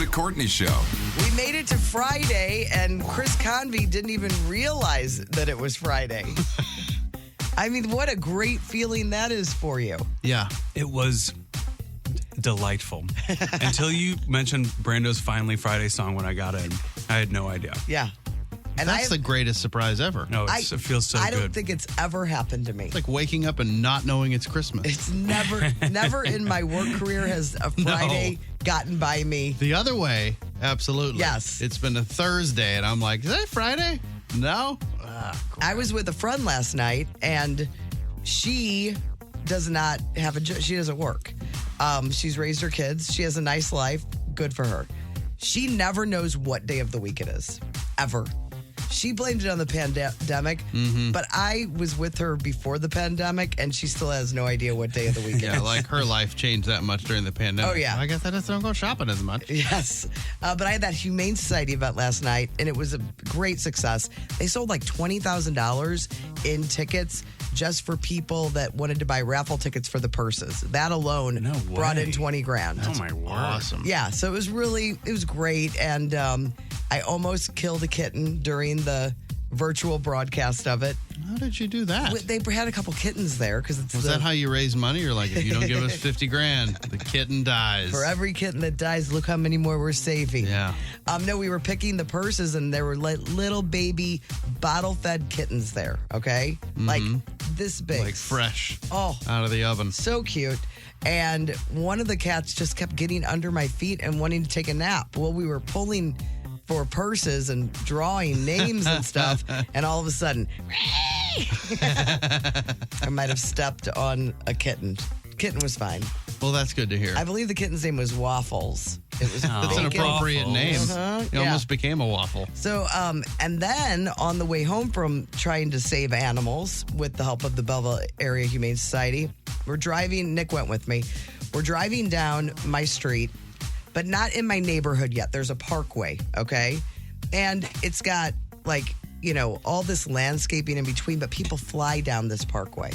The Courtney Show. We made it to Friday, and Chris Convey didn't even realize that it was Friday. I mean, what a great feeling that is for you. Yeah. It was delightful. Until you mentioned Brando's Finally Friday song when I got in. I had no idea. Yeah. And That's the greatest surprise ever. No, it feels so good. I don't think it's ever happened to me. It's like waking up and not knowing it's Christmas. It's never in my work career has a Friday gotten by me. The other way, absolutely. Yes. It's been a Thursday, and I'm like, is that Friday? No? I was with a friend last night, and she does not have a job. She doesn't work. She's raised her kids. She has a nice life. Good for her. She never knows what day of the week it is, ever. She blamed it on the pandemic, but I was with her before the pandemic, and she still has no idea what day of the week it is. Yeah, like her life changed that much during the pandemic. Oh, yeah. I guess I just don't go shopping as much. Yes. But I had that Humane Society event last night, and it was a great success. They sold like $20,000 in tickets just for people that wanted to buy raffle tickets for the purses. That alone brought in $20,000. Oh, my word. Awesome. Yeah, so it was great, and I almost killed a kitten during the virtual broadcast of it. How did you do that? They had a couple kittens there because it's Was that how you raise money? You're like, if you don't give us $50,000, the kitten dies. for every kitten that dies, look how many more we're saving. Yeah. No, we were picking the purses, and there were little baby bottle-fed kittens there. Okay, like this big, Like fresh. Oh, out of the oven. so cute. And one of the cats just kept getting under my feet and wanting to take a nap. Well, we were pulling for purses and drawing names and stuff, and all of a sudden, I might have stepped on a kitten. Kitten was fine. Well, that's good to hear. I believe the kitten's name was Waffles. It was That's an bacon. appropriate name. It Yeah. almost became a waffle. So, and then on the way home from trying to save animals with the help of the Belleville Area Humane Society, we're driving, Nick went with me, we're driving down my street, but not in my neighborhood yet. There's a parkway, okay? And it's got all this landscaping in between, but people fly down this parkway,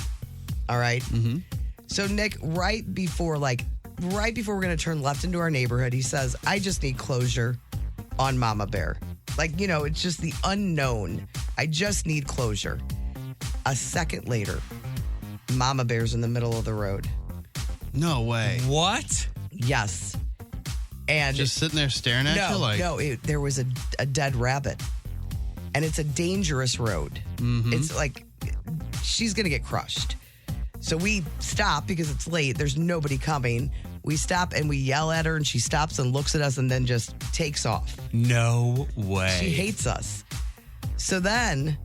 all right? Mm-hmm. So Nick, right before we're going to turn left into our neighborhood, he says, I just need closure on Mama Bear. It's just the unknown. I just need closure. A second later, Mama Bear's in the middle of the road. No way. What? Yes. And Just sitting there staring at you like... there was a dead rabbit. And it's a dangerous road. Mm-hmm. It's like, she's going to get crushed. So we stop because it's late. There's nobody coming. We stop and we yell at her, and she stops and looks at us and then just takes off. No way. She hates us. So then...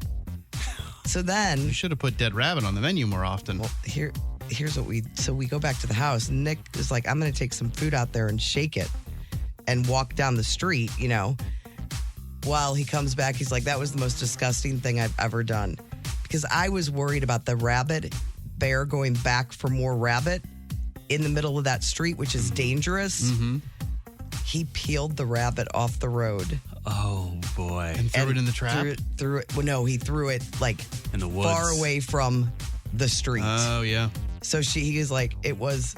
You should have put dead rabbit on the menu more often. Well, here's what we go back to the house. Nick is like, I'm going to take some food out there and shake it and walk down the street, While he comes back, he's like, that was the most disgusting thing I've ever done. Because I was worried about the rabbit bear going back for more rabbit in the middle of that street, which is dangerous. Mm-hmm. He peeled the rabbit off the road. Oh, boy. And threw it in the trap? Threw it. Well, no, he threw it in the woods, far away from the street. Oh, yeah. So he was like, it was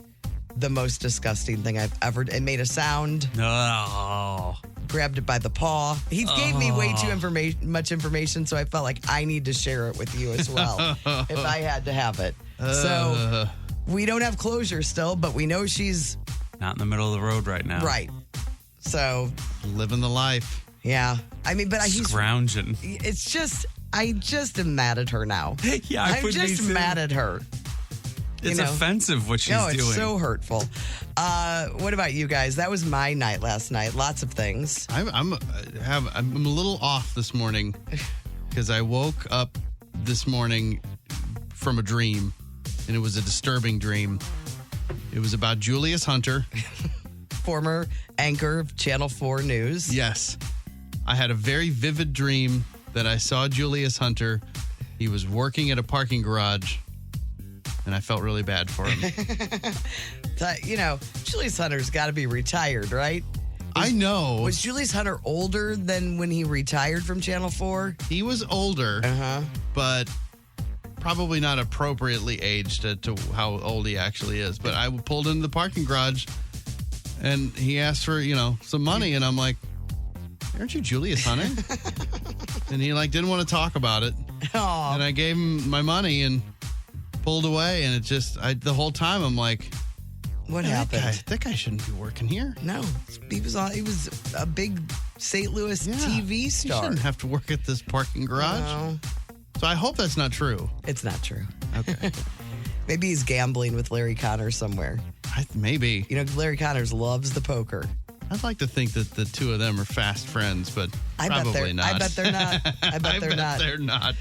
the most disgusting thing I've ever. It made a sound. Oh. Grabbed it by the paw. He gave me way too much information, so I felt like I need to share it with you as well if I had to have it. So we don't have closure still, but we know she's not in the middle of the road right now. Right. So living the life. Yeah. I mean, but he's scrounging. It's just, I just am mad at her now. Yeah, I'm just mad at her. It's offensive what she's doing. No, it's so hurtful. What about you guys? That was my night last night. Lots of things. I'm a little off this morning because I woke up this morning from a dream, and it was a disturbing dream. It was about Julius Hunter. Former anchor of Channel 4 News. Yes. I had a very vivid dream that I saw Julius Hunter. He was working at a parking garage, and I felt really bad for him. Julius Hunter's got to be retired, right? I know. Was Julius Hunter older than when he retired from Channel 4? He was older, but probably not appropriately aged to how old he actually is. But I pulled into the parking garage, And he asked for, some money. And I'm like, aren't you Julius Hunting? And he didn't want to talk about it. Aw. And I gave him my money and pulled away. And it just, the whole time I'm like, What happened? That guy shouldn't be working here. No, he was a big St. Louis TV He star. shouldn't have to work at this parking garage. No, So I hope that's not true. it's not true. Okay. Maybe he's gambling with Larry Connors somewhere. Maybe. Larry Connors loves the poker. I'd like to think that the two of them are fast friends, but I probably not. I bet they're not. I bet they're not.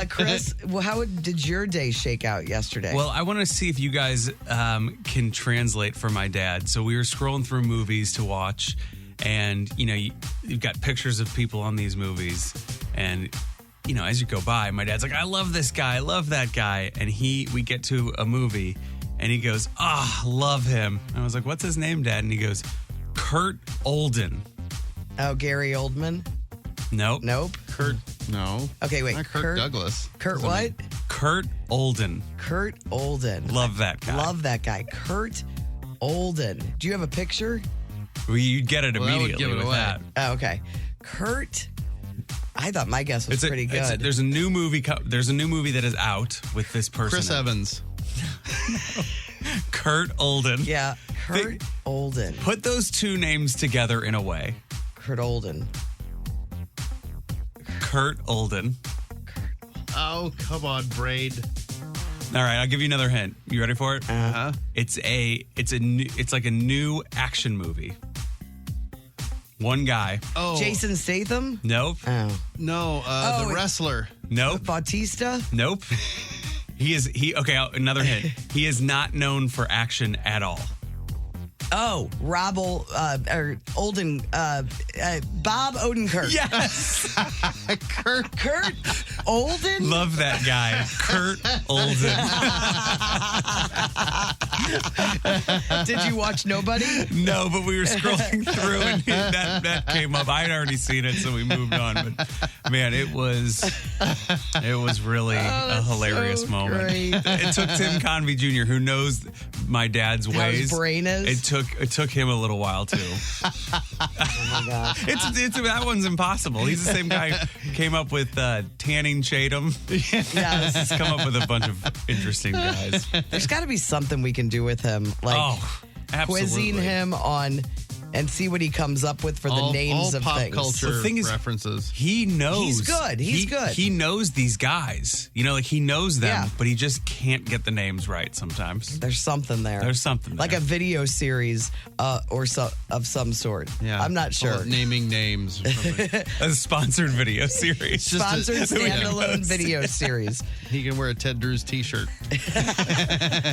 Chris, how did your day shake out yesterday? Well, I want to see if you guys can translate for my dad. So we were scrolling through movies to watch, and you've got pictures of people on these movies, and as you go by, my dad's like, I love this guy, I love that guy, and we get to a movie, and he goes, love him. And I was like, what's his name, Dad? And he goes, Kurt Olden. Oh, Gary Oldman? Nope. Kurt, no. Okay, wait. Not Kirk Douglas. Kurt what? Kurt Olden. Kurt Olden. Love that guy. Love that guy. Kurt Olden. Do you have a picture? Well, you'd get it Well, that would immediately give it with away. that. Oh, okay. Kurt. I thought my guess was pretty good. There's a new movie. There's a new movie that is out with this person. Chris Evans. Kurt Olden. Yeah, Kurt Olden. Put those two names together in a way. Kurt Olden. Kurt Olden. Oh, come on, Braid. All right, I'll give you another hint. You ready for it? Uh-huh. It's like a new action movie. One guy. Oh. Jason Statham? Nope. Oh. No, the wrestler. Nope. Bautista? Nope. Okay, another hint. He is not known for action at all. Oh, Olden, Bob Odenkirk. Yes. Kurt Olden? Love that guy. Kurt Olden. Did you watch Nobody? No, but we were scrolling through and that came up. I had already seen it, so we moved on. But man, it was really a hilarious moment. great. It took Tim Convey Jr., who knows my dad's How ways. his brain is? It took him a little while too. Oh my gosh. It's that one's impossible. He's the same guy who came up with Tanning Chatham. Yes. He's come up with a bunch of interesting guys. There's got to be something we can do with him. Like Absolutely. quizzing him on and see what he comes up with for the names all of pop things. culture The thing is, references. He knows. He's good. He's good. He knows these guys. He knows them, Yeah. but he just can't get the names right sometimes. There's something there. There's something there. Like a video series of some sort. Yeah, I'm not call sure. it naming names or something. A sponsored video series. Just Sponsored standalone video series. He can wear a Ted Drew's t-shirt.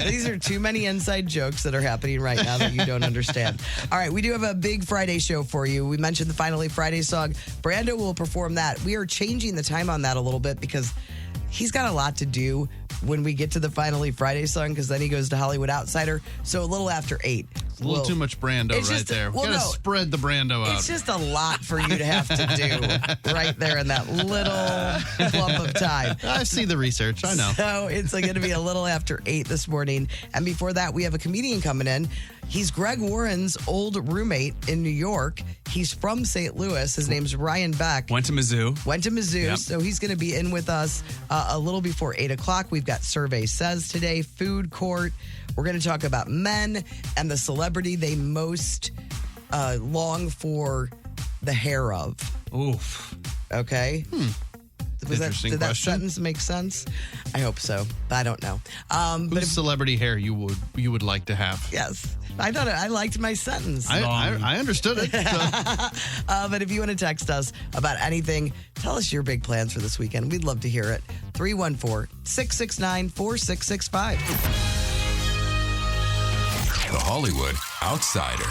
These are too many inside jokes that are happening right now that you don't understand. All right, we do have a big Friday show for you. We mentioned the Finally Friday song. Brando will perform that. We are changing the time on that a little bit because he's got a lot to do when we get to the Finally Friday song, because then he goes to Hollywood Outsider. So a little after 8. A little too much Brando it's right just- there. well, We gotta no. spread the Brando out. It's just a lot for you to have to do right there in that little clump of time. I see the research. I know. So it's going to be a little after 8 this morning. And before that, we have a comedian coming in. He's Greg Warren's old roommate in New York. He's from St. Louis. His name's Ryan Beck. Went to Mizzou. Went to Mizzou, Yep. so he's going to be in with us a little before 8 o'clock. We've got Survey Says today, Food Court. We're going to talk about men and the celebrity they most long for the hair of. Oof. Okay? Interesting Did that question. sentence make sense? I hope so. I don't know. But Whose celebrity hair you would like to have? yes, I thought I liked my sentence. I understood it. So. But if you want to text us about anything, tell us your big plans for this weekend. We'd love to hear it. 314-669-4665. The Hollywood Outsider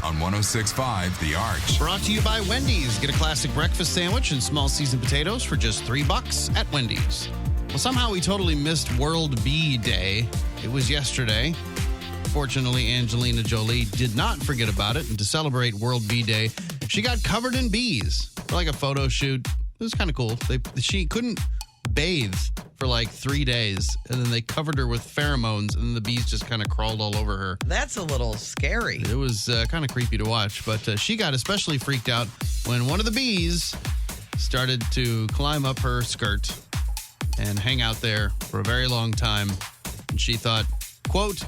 on 106.5 The Arch. Brought to you by Wendy's. Get a classic breakfast sandwich and small seasoned potatoes for just $3 at Wendy's. Well, somehow we totally missed World Bee Day. It was yesterday. Fortunately, Angelina Jolie did not forget about it, and to celebrate World Bee Day, she got covered in bees for like a photo shoot. It was kind of cool. She couldn't bathe for like 3 days, and then they covered her with pheromones, and then the bees just kind of crawled all over her. That's a little scary. It was kind of creepy to watch, but she got especially freaked out when one of the bees started to climb up her skirt and hang out there for a very long time. And she thought, quote,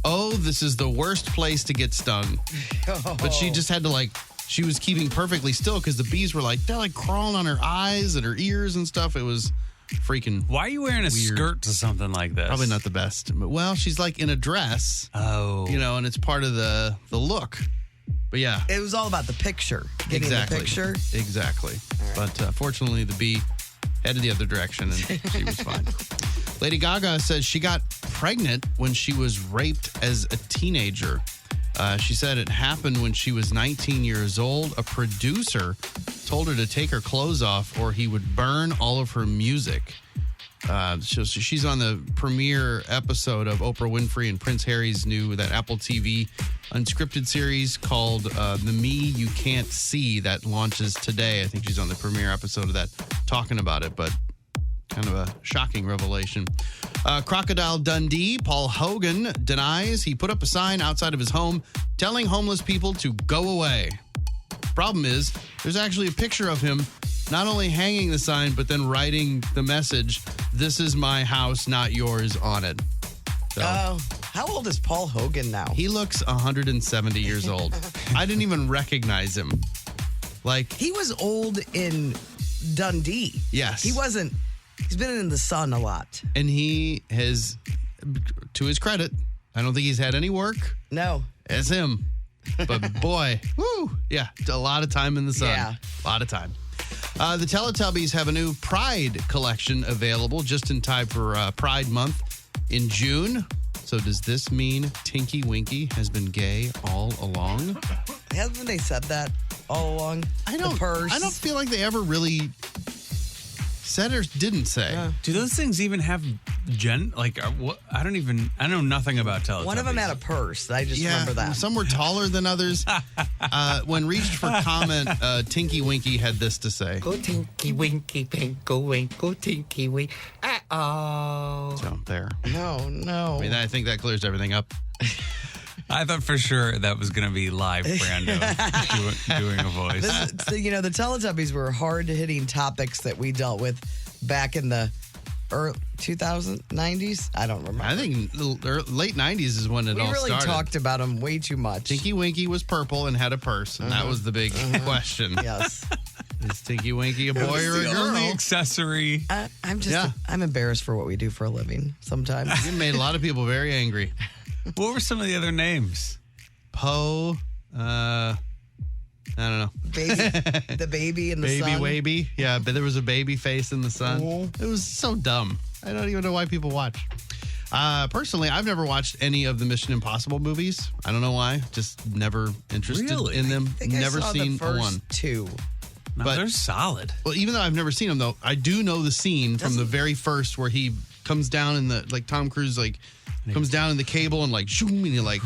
"Oh, this is the worst place to get stung." But she just had to she was keeping perfectly still because the bees were they're crawling on her eyes and her ears and stuff. It was freaking Why are you wearing a weird. skirt to something like this? Probably not the best. But, well, she's in a dress. Oh. And it's part of the look. But yeah. It was all about the picture. Getting Exactly. the picture. Exactly. But fortunately, the bee headed the other direction and she was fine. Lady Gaga says she got pregnant when she was raped as a teenager. She said it happened when she was 19 years old. A producer told her to take her clothes off or he would burn all of her music. So she's on the premiere episode of Oprah Winfrey and Prince Harry's that Apple TV unscripted series called The Me You Can't See that launches today. I think she's on the premiere episode of that talking about it, but kind of a shocking revelation. Crocodile Dundee, Paul Hogan denies he put up a sign outside of his home telling homeless people to go away. Problem is, there's actually a picture of him not only hanging the sign, but then writing the message, "This is my house, not yours," on it. So, How old is Paul Hogan now? he looks 170 years old. I didn't even recognize him. He was old in Dundee. Yes. He's been in the sun a lot. And he has, to his credit, I don't think he's had any work. No. It's him. But boy, woo, yeah, a lot of time in the sun. Yeah. A lot of time. The Teletubbies have a new Pride collection available just in time for Pride Month in June. So does this mean Tinky Winky has been gay all along? Haven't they said that all along? The purse. I don't feel like they ever really said or didn't say. Do those things even have what? I know nothing about Teletubbies. One of them had a purse. I just remember that. Some were taller than others. When reached for comment, Tinky Winky had this to say. Go Tinky Winky, Pinkle Winkle, Tinky Wink. Uh-oh. So there. No. I think that clears everything up. I thought for sure that was going to be live Brando doing a voice. The Teletubbies were hard-hitting topics that we dealt with back in the early 90s. I don't remember. I think the late 90s is when it all We really started. talked about them way too much. Tinky Winky was purple and had a purse, and that was the big question. Yes. Is Tinky Winky a boy or a the girl? only accessory. I'm embarrassed for what we do for a living sometimes. You made a lot of people very angry. What were some of the other names? Poe, I don't know. The baby in the Baby sun. Waby. Yeah, but there was a baby face in the sun. Mhm. It was so dumb. I don't even know why people watch. Personally, I've never watched any of the Mission Impossible movies. I don't know why. Just never interested Really? in them. I think Never I saw seen the first one. two. No, But- they're solid. Well, even though I've never seen them, though, I do know the scene from the very first where he comes down in the, Tom Cruise, comes down in the cable and, shoom, and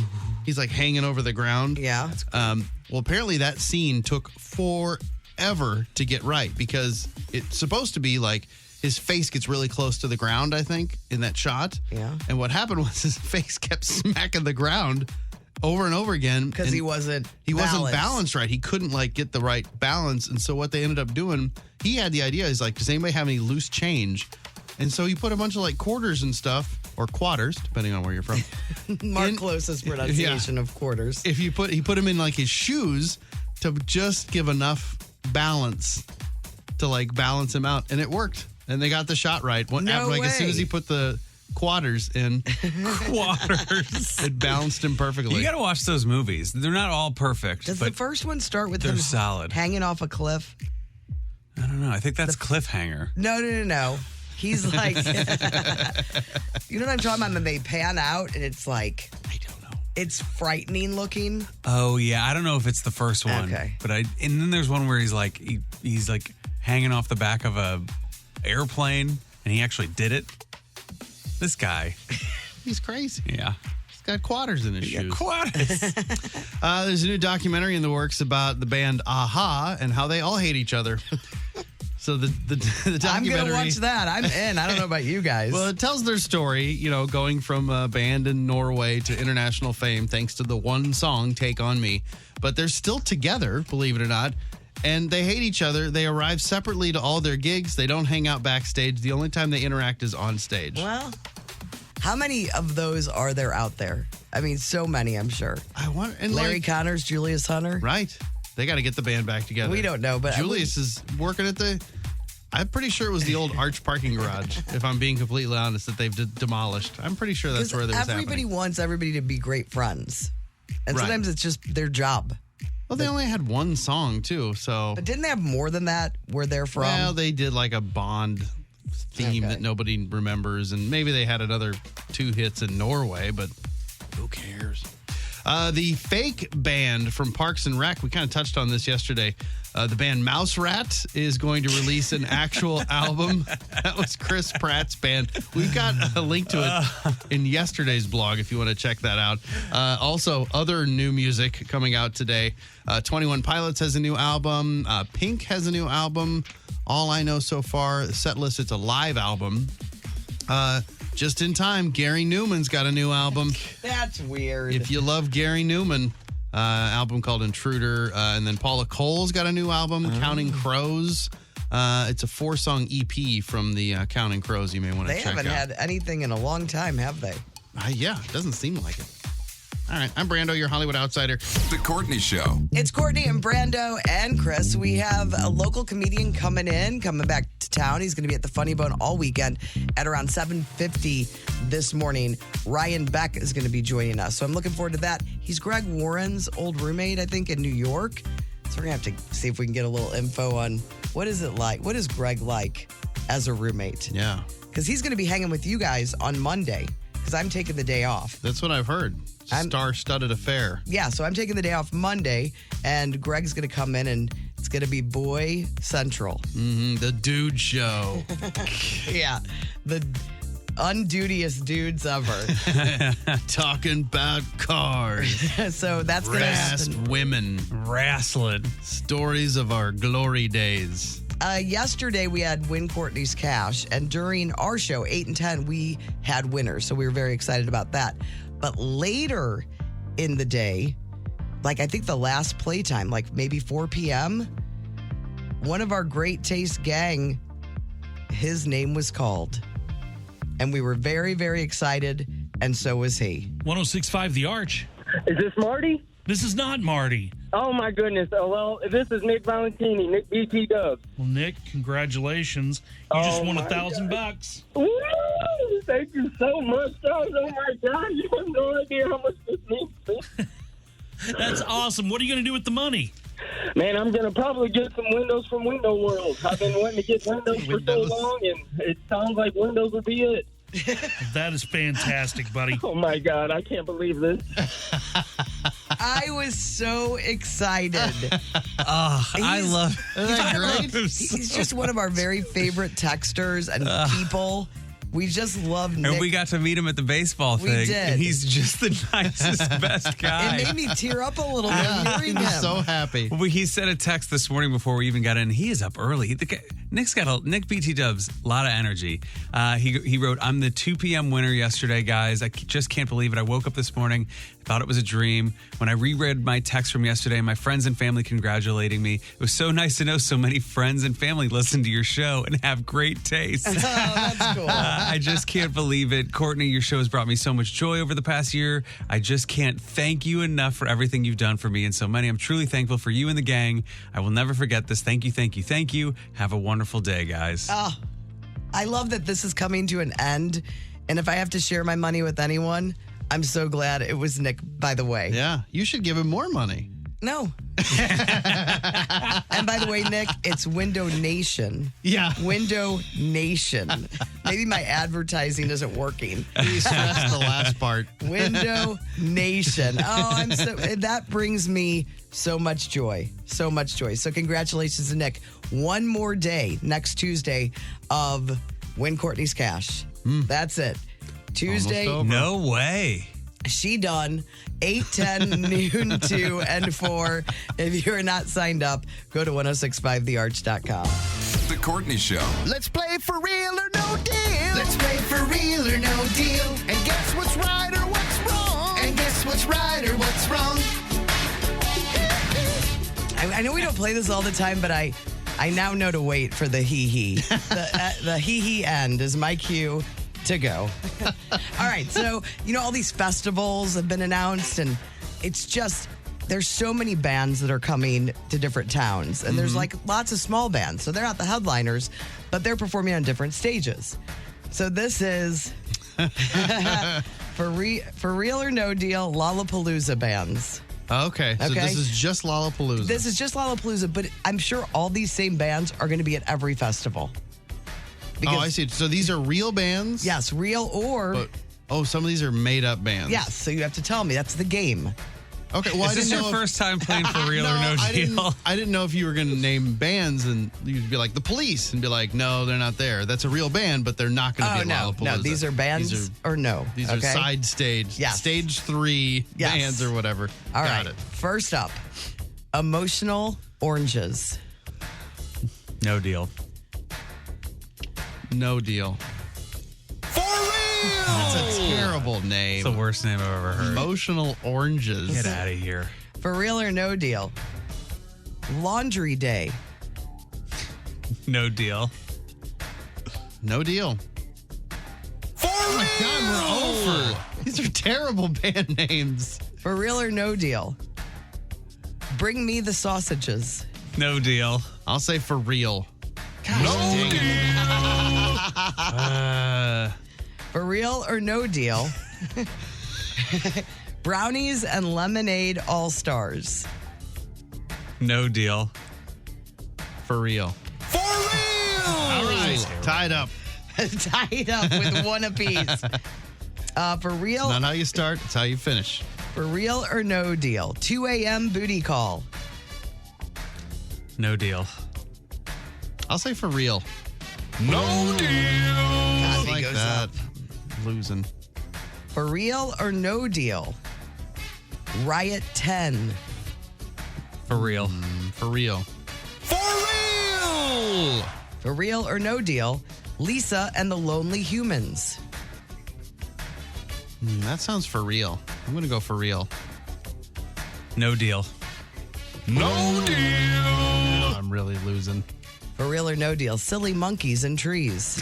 he's, hanging over the ground. Yeah. Well, apparently that scene took forever to get right because it's supposed to be, his face gets really close to the ground, I think, in that shot. Yeah. And what happened was his face kept smacking the ground over and over again. Because and he wasn't balanced right. He couldn't get the right balance. And so what they ended up doing, he had the idea is does anybody have any loose change? And so he put a bunch of quarters and stuff, or quarters, depending on where you're from. Mark Close's pronunciation of quarters. If he put him in his shoes to just give enough balance to balance him out, and it worked. And they got the shot right. As soon as he put the quarters in, Waters. it balanced him perfectly. You got to watch those movies. They're not all perfect, Does but the first one start with they're him solid. hanging off a cliff? I don't know. I think that's Cliffhanger. No. He's you know what I'm talking about? When they pan out and it's I don't know. it's frightening looking. Oh yeah, I don't know if it's the first one. Okay. But and then there's one where he's he's hanging off the back of a airplane and he actually did it. This guy. He's crazy. Yeah. He's got quarters in his shoes. Quarters. There's a new documentary in the works about the band Aha and how they all hate each other. So the I'm documentary. going to watch that. I'm in. I don't know about you guys. Well, it tells their story, going from a band in Norway to international fame thanks to the one song, Take On Me. But they're still together, believe it or not. And they hate each other. They arrive separately to all their gigs. They don't hang out backstage. The only time they interact is on stage. Well, how many of those are there out there? I mean, so many, I'm sure. I wonder. And Larry Connors, Julius Hunter. Right. They got to get the band back together. We don't know, but Julius is working at I'm pretty sure it was the old Arch parking garage, if I'm being completely honest, that they've demolished. I'm pretty sure that's where there was everybody happening. wants everybody to be great friends. And Right. sometimes it's just their job. Well, they only had one song, too, so. But didn't they have more than that where they're from? Well, they did like a Bond theme Okay. that nobody remembers, and maybe they had another 2 hits in Norway, but who cares? The fake band from Parks and Rec, we kind of touched on this yesterday. The band Mouse Rat is going to release an actual album. That was Chris Pratt's band. We've got a link to it in yesterday's blog if you want to check that out. Also, other new music coming out today. 21 Pilots has a new album. Pink has a new album. All I know so far, set list, it's a live album. Just in time, Gary Newman's got a new album. That's weird. If you love Gary Newman, album called Intruder. And then Paula Cole's got a new album, Counting Crows. It's a 4-song EP from the Counting Crows you may want to They check out. haven't had anything in a long time, have they? Yeah, it doesn't seem like it. All right, I'm Brando, your Hollywood outsider. The Courtney Show. It's Courtney and Brando and Chris. We have a local comedian coming back to town. He's going to be at the Funny Bone all weekend at around 7:50 this morning. Ryan Beck is going to be joining us. So I'm looking forward to that. He's Greg Warren's old roommate, I think, in New York. So we're going to have to see if we can get a little info on what is it like? What is Greg like as a roommate? Yeah, Because he's going to be hanging with you guys on Monday because I'm taking the day off. that's what I've heard. Star-studded affair. Yeah, so I'm taking the day off Monday, and Greg's going to come in, and it's going to be Boy Central. The Dude Show. Yeah, the undudiest dudes ever. Talking about cars. So that's going to Fast happen. women. Wrestling. Stories of our glory days. Yesterday, we had Win Courtney's Cash, and during our show, 8 and 10, we had winners, so we were very excited about that. But later in the day, like I think the last playtime, like maybe 4 p.m., one of our Great Taste gang, his name was called. And we were very, very excited, and so was he. 106.5 The Arch. Is this Marty? This is not Marty. Oh, my goodness. Well, this is Nick Valentini, Nick BT Dubs. Well, Nick, congratulations. You just won my $1,000. Woo! Thank you so much, guys. Oh, my God. You have no idea how much this means to me. That's awesome. What are you going to do with the money? Man, I'm going to probably get some windows from Window World. I've been wanting to get windows for so long, and it sounds like windows will be it. That is fantastic, buddy. Oh, my God. I can't believe this. I was so excited. I love Isn't that great? He's just one of our very favorite texters and people. We just love Nick. And we got to meet him at the baseball We thing. did. And he's just the nicest, best guy. It made me tear up a little bit hearing I'm him. so happy. He sent a text this morning before we even got in. He is up early. Nick BT Dubs, a lot of energy. He wrote, "I'm the 2 p.m. winner yesterday, guys. I just can't believe it. I woke up this morning, thought it was a dream. When I reread my text from yesterday, my friends and family congratulating me. It was so nice to know so many friends and family listen to your show and have great taste. Oh, that's cool. I just can't believe it. Courtney, your show has brought me so much joy over the past year. I just can't thank you enough for everything you've done for me and so many. I'm truly thankful for you and the gang. I will never forget this. Thank you, thank you, thank you. Have a wonderful day, guys." Oh, I love that this is coming to an end. And if I have to share my money with anyone, I'm so glad it was Nick, by the way. Yeah, you should give him more money. No. And by the way, Nick, it's Window Nation. Yeah. Window Nation. Maybe my advertising isn't working. He stressed the last part. Window Nation. Oh, that brings me so much joy. So much joy. So congratulations to Nick. One more day next Tuesday of Win Courtney's Cash. That's it. Tuesday. Almost over. No way. She done 8, 10, noon, 2, and 4. If you're not signed up, go to 1065thearch.com. The Courtney Show. Let's play for real or no deal. Let's play for real or no deal. And guess what's right or what's wrong. And guess what's right or what's wrong. I know we don't play this all the time, but I now know to wait for the hee-hee. The hee-hee end is my cue to go. All right, so, all these festivals have been announced, and it's just, there's so many bands that are coming to different towns, and there's lots of small bands, so they're not the headliners, but they're performing on different stages. So this is, for real or no deal, Lollapalooza bands. Okay, so this is just Lollapalooza. This is just Lollapalooza, but I'm sure all these same bands are going to be at every festival. I see. So these are real bands? Yes, real or... some of these are made-up bands. Yes, so you have to tell me. That's the game. Okay, well, Is this your first time playing for real or no deal? I didn't know if you were going to name bands and you'd be like the Police and be like, no, they're not there. That's a real band, but they're not going to be Lollapalooza. No, these are bands or no. These are side stage, stage 3 bands or whatever. All Got right. it. First up, Emotional Oranges. No deal. No deal. For real! That's a terrible name. It's the worst name I've ever heard. Emotional Oranges. Get out of here. For real or no deal, Laundry Day. No deal. No deal. Oh my God, we're over. These are terrible band names. For real or no deal, Bring Me the Sausages. No deal. I'll say for real. Gosh, no deal. For real or no deal, Brownies and Lemonade All-Stars. No deal. For real. For real! All right. Tied up. Tied up with one apiece. For real. It's not how you start, it's how you finish. For real or no deal, 2 a.m. booty call. No deal. I'll say for real. No deal. Cosby Like goes that. up. Losing. For real or no deal, Riot 10. For real. For real. For real! For real or no deal, Lisa and the Lonely Humans. That sounds for real. I'm going to go for real. No deal. No deal. I'm really losing. For real or no deal, Silly Monkeys and Trees.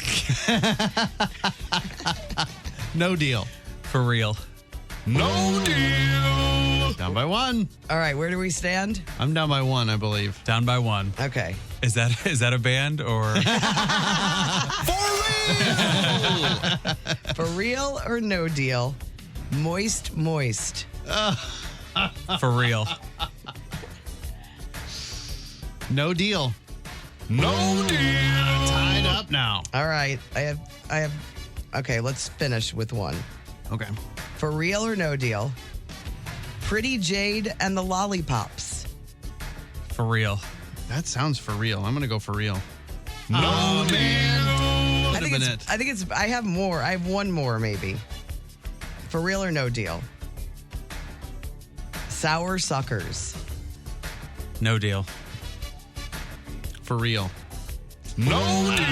No deal. For real. No deal. Down by 1. All right, where do we stand? I'm down by 1, I believe. Down by 1. Okay. Is that a band or? For real or no deal, Moist. For real. No deal. No deal. Tied up now. All right, I have. Okay, let's finish with one. Okay. For real or no deal, Pretty Jade and the Lollipops. For real. That sounds for real. I'm going to go for real. No deal. I Could have been it. think it's. I have more. I have one more maybe. For real or no deal, Sour Suckers. No deal. For real. No deal.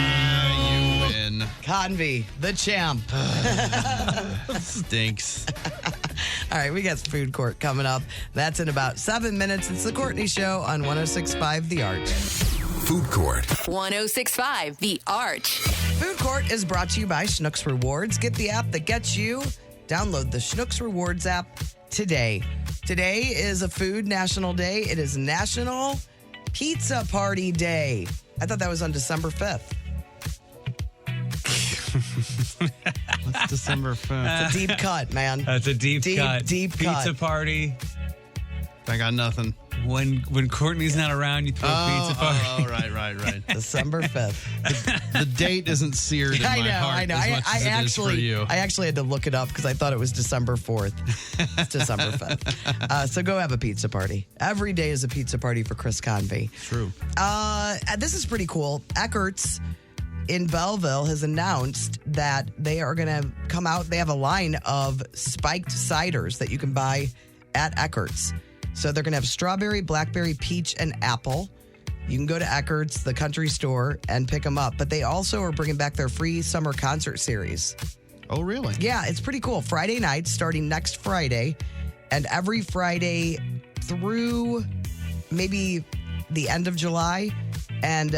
You win. Convy, the champ. Stinks. All right, we got some food court coming up. That's in about 7 minutes. It's the Courtney Show on 106.5 The Arch. Food Court. 106.5 The Arch. Food Court is brought to you by Schnucks Rewards. Get the app that gets you. Download the Schnucks Rewards app today. Today is a Food National Day. It is National Pizza Party Day. I thought that was on December 5th. What's December 5th? It's a deep cut, man. That's a deep cut. Deep Pizza cut. party. I got nothing. When Courtney's not around, you throw a pizza party. Oh, right. December 5th. The date isn't seared in my heart I know. as much as it is for you. I actually had to look it up because I thought it was December 4th. It's December 5th. So go have a pizza party. Every day is a pizza party for Chris Convey. True. This is pretty cool. Eckert's in Belleville has announced that they are going to come out. They have a line of spiked ciders that you can buy at Eckert's. So they're going to have strawberry, blackberry, peach, and apple. you can go to Eckert's, the country store, and pick them up. But they also are bringing back their free summer concert series. Oh, really? Yeah, it's pretty cool. Friday nights, starting next Friday, and every Friday through maybe the end of July. And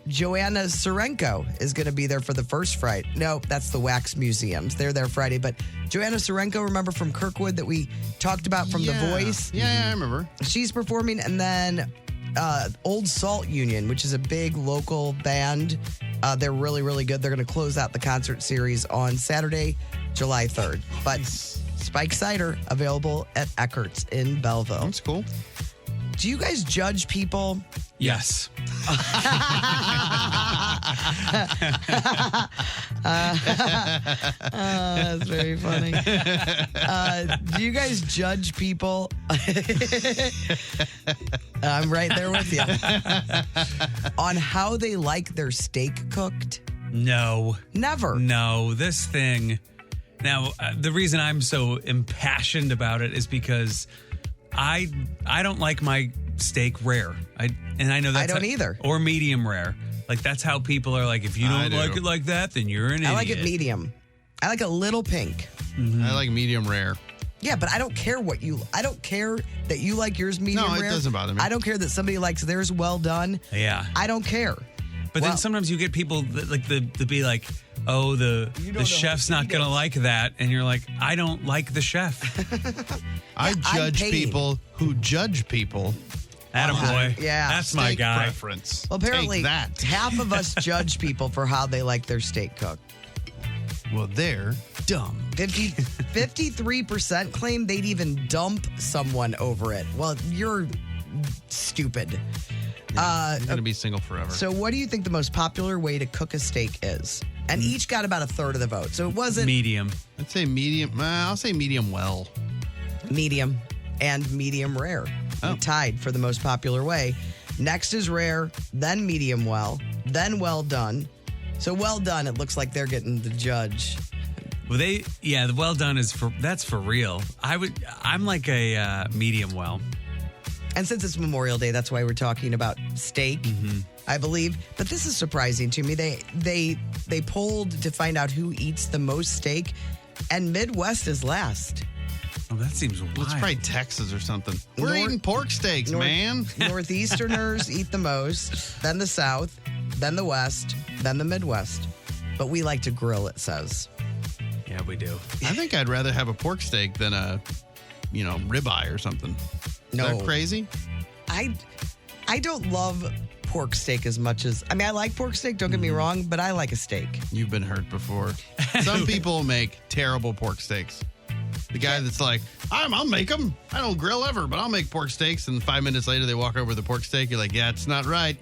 Joanna Surenko is going to be there for the first Friday. No, that's the Wax Museums. They're there Friday. But Joanna Surenko, remember from Kirkwood that we talked about from The Voice? Yeah, I remember. She's performing. And then Old Salt Union, which is a big local band. They're really, really good. They're going to close out the concert series on Saturday, July 3rd. But Spike Cider available at Eckert's in Belleville. That's cool. Do you guys judge people? Yes. That's very funny. Do you guys judge people? I'm right there with you. On how they like their steak cooked? No. Never. No. This thing. Now, the reason I'm so impassioned about it is because I don't like my steak rare. I know that's I don't either. Or medium rare. Like, that's how people are like, if you don't like it like that, then you're an idiot. I like it medium. I like a little pink. Mm-hmm. I like medium rare. Yeah, but I don't care I don't care that you like yours medium rare. No, it doesn't bother me. I don't care that somebody likes theirs well done. Yeah. I don't care. But then sometimes you get people that like to be like, oh, the chef's not going to like that. And you're like, I don't like the chef. I judge people who judge people. Attaboy. Yeah. That's my Steak guy. preference. Well, apparently, Take that. half of us judge people for how they like their steak cooked. Well, they're dumb. 53% claim they'd even dump someone over it. Well, you're stupid. I'm going to be single forever. So what do you think the most popular way to cook a steak is? And each got about a third of the vote. So it wasn't medium. I'd say medium. I'll say medium well. Medium and medium rare. Tied for the most popular way. Next is rare, then medium well, then well done. So well done, it looks like they're getting the judge. Well, the well done that's for real. I'm like a medium well. And since it's Memorial Day, that's why we're talking about steak, I believe. But this is surprising to me. They polled to find out who eats the most steak, and Midwest is last. Oh, that seems wild. It's probably Texas or something. We're eating pork steaks, man. Northeasterners eat the most, then the South, then the West, then the Midwest. But we like to grill, it says. Yeah, we do. I think I'd rather have a pork steak than a, ribeye or something. Is that crazy? I don't love pork steak as much as... I like pork steak, don't get me wrong, but I like a steak. You've been hurt before. Some people make terrible pork steaks. The guy that's like, I'll make them. I don't grill ever, but I'll make pork steaks. And 5 minutes later, they walk over the pork steak. You're like, yeah, it's not right.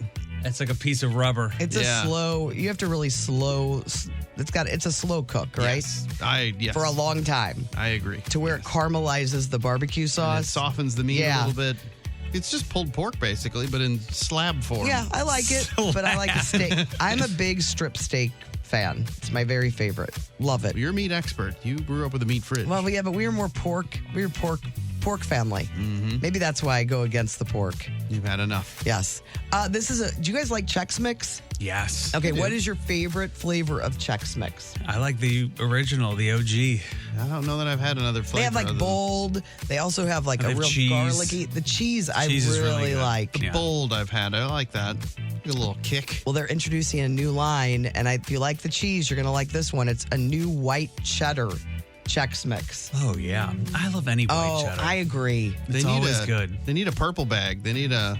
It's like a piece of rubber. It's a slow... You have to really slow... It's a slow cook, right? Yes. For a long time. I agree. To where it caramelizes the barbecue sauce. And it softens the meat a little bit. It's just pulled pork, basically, but in slab form. Yeah, I like it, but I like a steak. I'm a big strip steak fan. It's my very favorite. Love it. Well, you're a meat expert. You grew up with a meat fridge. Well, but we were more pork. We were pork family. Mm-hmm. Maybe that's why I go against the pork. You've had enough. Yes. Do you guys like Chex Mix? Yes. Okay, what is your favorite flavor of Chex Mix? I like the original, the OG. I don't know that I've had another flavor. They have like bold. They also have like a real cheese. garlicky. The cheese I is really good. like. The bold I've had. I like that. A little kick. Well, they're introducing a new line, and if you like the cheese, you're going to like this one. It's a new white cheddar Chex Mix. Oh, yeah. I love any white cheddar. I agree. It's always good. They need a purple bag. They need a,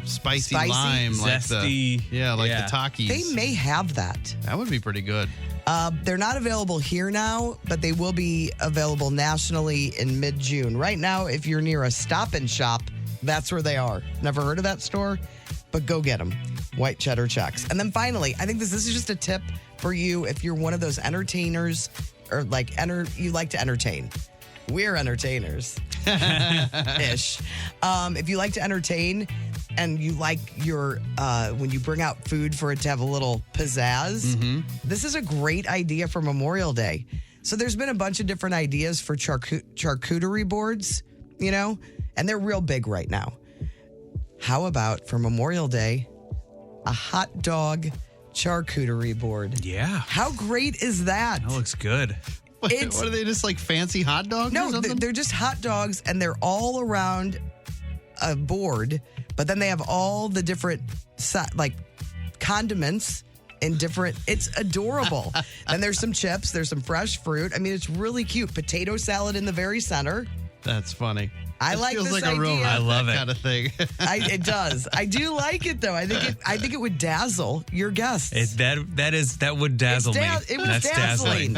spicy lime. Zesty. Like the Takis. They may have that. That would be pretty good. They're not available here now, but they will be available nationally in mid-June. Right now, if you're near a Stop and Shop, that's where they are. Never heard of that store, but go get them. White cheddar Chex. And then finally, I think this is just a tip for you if you're one of those entertainers or you like to entertain. We're entertainers. Ish. If you like to entertain and you like your when you bring out food for it to have a little pizzazz, this is a great idea for Memorial Day. So there's been a bunch of different ideas for charcuterie boards, and they're real big right now. how about for Memorial Day, a hot dog charcuterie board? Yeah. How great is that? That looks good. What It's- are they, just like fancy hot dogs or No, something? they're just hot dogs, and they're all around a board, but then they have all the different like condiments in different. It's adorable. And there's some chips, there's some fresh fruit. I mean, it's really cute. Potato salad in the very center. That's funny. I It like feels this like a real idea. I love it. kind of thing. It does. I do like it though. I think it would dazzle your guests. That would dazzle me. It was That's dazzling.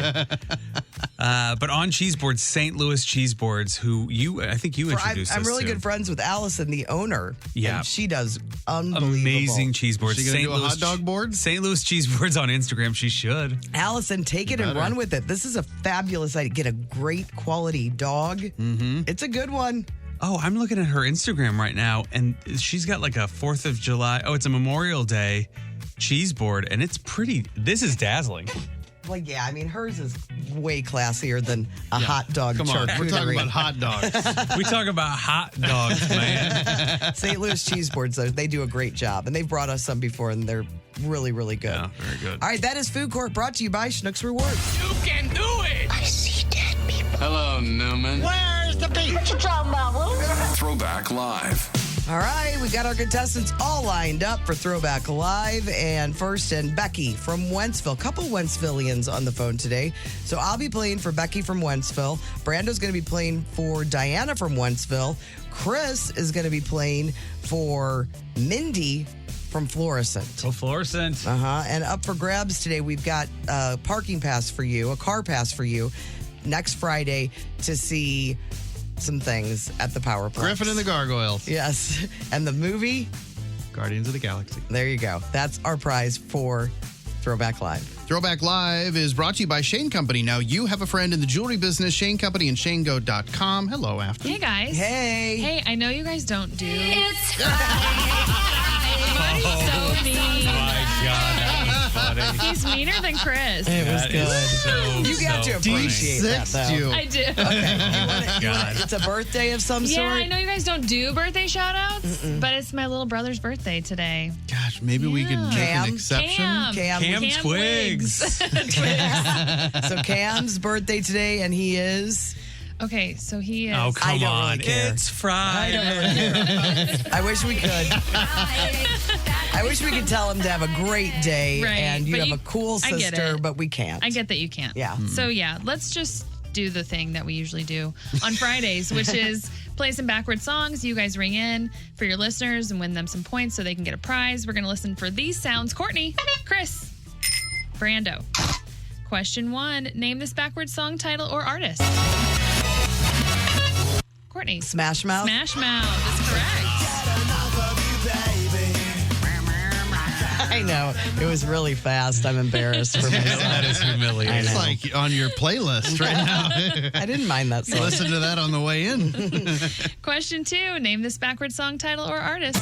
But on cheese boards, St. Louis Cheese Boards, who I think you introduced I'm us really to. good friends with Allison, the owner. Yeah. And she does unbelievable. Amazing cheese boards. Is she gonna do a hot dog board? St. Louis Cheese Boards on Instagram. She should. Allison, take it and better. run with it. This is a fabulous idea. Get a great quality dog. Mm-hmm. It's a good one. Oh, I'm looking at her Instagram right now, and she's got like a 4th of July. Oh, it's a Memorial Day cheese board, and it's pretty. This is dazzling. Well, yeah, I mean, hers is way classier than a hot dog Come on, we're talking charcuterie. about hot dogs. We talk about hot dogs, man. St. Louis Cheese Boards, though, they do a great job. And they've brought us some before, and they're really, really good. Yeah, very good. All right, that is Food Court brought to you by Schnucks Rewards. You can do it. I see dead people. Hello, Newman. Where's the beach? What you talking about, Throwback Live. All right, we got our contestants all lined up for Throwback Live. And first, Becky from Wentzville. Couple Wentzvillians on the phone today. So I'll be playing for Becky from Wentzville. Brando's going to be playing for Diana from Wentzville. Chris is going to be playing for Mindy from Florissant. Oh, Florissant. And up for grabs today, we've got a parking pass for you, a car pass for you next Friday to see some things at the Powerplex. Griffin and the Gargoyles. Yes. And the movie, Guardians of the Galaxy. there you go. That's our prize for Throwback Live. Throwback Live is brought to you by Shane Company. Now, you have a friend in the jewelry business, Shane Company and ShaneGo.com. Hello, Afton. Hey, guys. Hey. Hey, I know you guys don't do. It's Buddy's so mean. My God, that was funny. He's meaner than Chris. It was That good. is so, You got so to appreciate that, D6'd though. you. I do. God. It's a birthday of some Yeah, sort. I know you guys don't do birthday shout outs, but it's my little brother's birthday today. Gosh, maybe we could make Cam? an exception. Cam. Cam's Twigs. Twigs. So Cam's birthday today, and he is. Okay, so he is. Oh, come don't on. really care. It's I Friday. don't really care. I wish we could. I wish we could tell him to have a great day, Right, and you but have you- a cool I get sister, it. but we can't. I get that you can't. Yeah. So, yeah, let's just do the thing that we usually do on Fridays, which is play some backward songs. You guys ring in for your listeners and win them some points so they can get a prize. We're going to listen for these sounds. Courtney, Chris, Brando. Question 1. Name this backward song title or artist. Courtney. Smash Mouth. Smash Mouth is correct. I know. It was really fast. I'm embarrassed for myself. That is humiliating. It's like on your playlist right now. I didn't mind that song. Listen to that on the way in. Question 2. Name this backward song title or artist.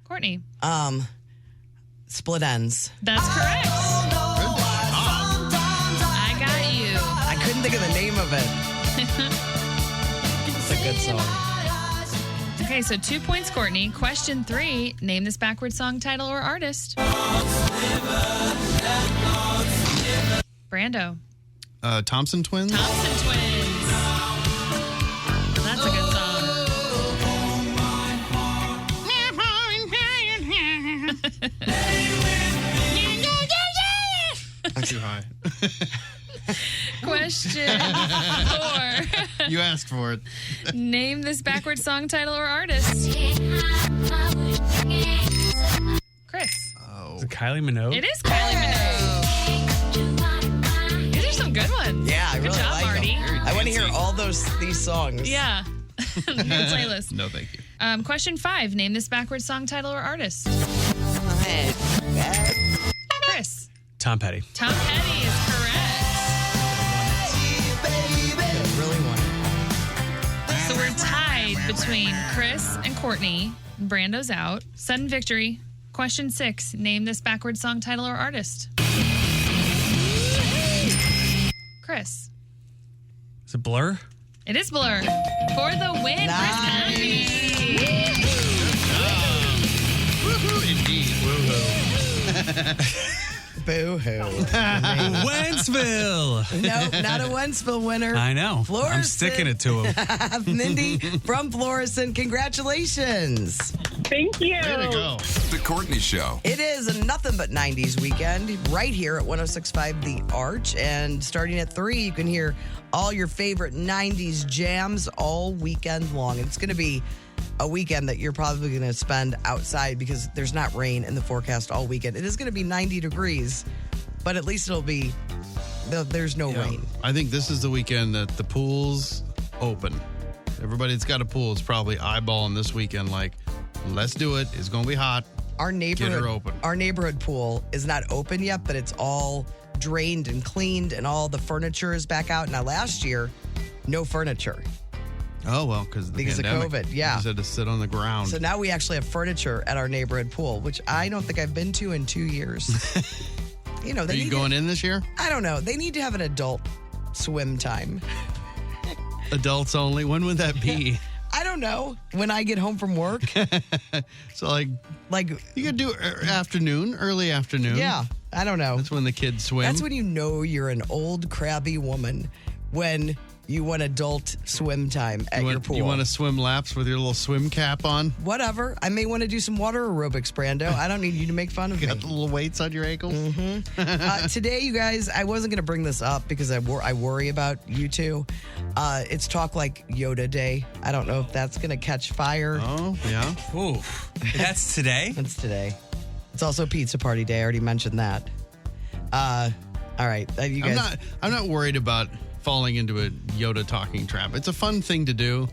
Courtney. Split Ends. That's correct. I got you. I couldn't think of the name of it. It's a good song. Okay, so 2 points, Courtney. Question 3. Name this backward song title or artist. Brando. Thompson Twins. Thompson Twins. That's a good song. Too high. Question 4. You asked for it. Name this backward song title or artist. Chris. Is it Kylie Minogue? It is Kylie Minogue. These are some good ones. Yeah, I Good really job, like Marty. them. I want to hear all these songs. Yeah. No playlist. No, thank you. Question 5. Name this backward song title or artist. Chris. Tom Petty. Tom Petty is correct. Really want it. So we're tied between Chris and Courtney. Brando's out. Sudden victory. Question 6. Name this backward song title or artist. Chris. Is it Blur? It is Blur. For the win, Chris County. Woohoo, indeed. Boo-hoo. Wentzville. No, not a Wentzville winner. I know. Florissant. I'm sticking it to him. Mindy from Florissant, congratulations. Thank you. Way to go. The Courtney Show. It is a nothing but 90s weekend right here at 106.5 The Arch. And starting at 3, you can hear all your favorite 90s jams all weekend long. And it's going to be a weekend that you're probably going to spend outside because there's not rain in the forecast all weekend. It is going to be 90 degrees, but at least it'll be, there's no rain. I think this is the weekend that the pool's open. Everybody that's got a pool is probably eyeballing this weekend like, let's do it. It's going to be hot. Our Get her open. Our neighborhood pool is not open yet, but it's all drained and cleaned and all the furniture is back out. Now, last year, no furniture. Oh, well, because Because of COVID, yeah. You just had to sit on the ground. So now we actually have furniture at our neighborhood pool, which I don't think I've been to in 2 years. You know, Are you going in this year? I don't know. They need to have an adult swim time. Adults only. When would that be? I don't know. When I get home from work. So, like you could do afternoon, early afternoon. Yeah, I don't know. That's when the kids swim. That's when you know you're an old, crabby woman, when you want adult swim time at your pool. You want to swim laps with your little swim cap on? Whatever. I may want to do some water aerobics, Brando. I don't need you to make fun of me. Got the little weights on your ankles? Mm-hmm. Today, you guys, I wasn't going to bring this up because I worry about you two. It's Talk Like Yoda Day. I don't know if that's going to catch fire. Oh, yeah. Ooh, that's today? It's today. It's also Pizza Party Day. I already mentioned that. All right. You guys. I'm not worried about falling into a Yoda talking trap. It's a fun thing to do,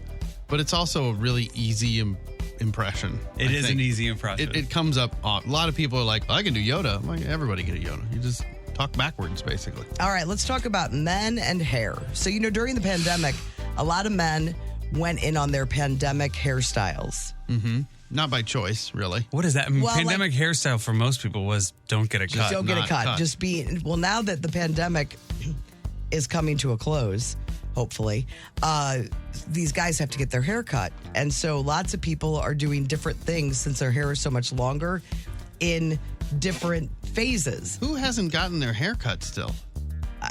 but it's also a really easy impression. It is an easy impression. It comes up. A lot of people are like, I can do Yoda. I'm like, everybody can do Yoda. You just talk backwards, basically. All right, let's talk about men and hair. So, during the pandemic, a lot of men went in on their pandemic hairstyles. Mm-hmm. Not by choice, really. What is that? Pandemic hairstyle for most people was don't get a cut. Just don't get a cut. Just now that the pandemic is coming to a close, hopefully, these guys have to get their hair cut. And so lots of people are doing different things since their hair is so much longer in different phases. Who hasn't gotten their hair cut still?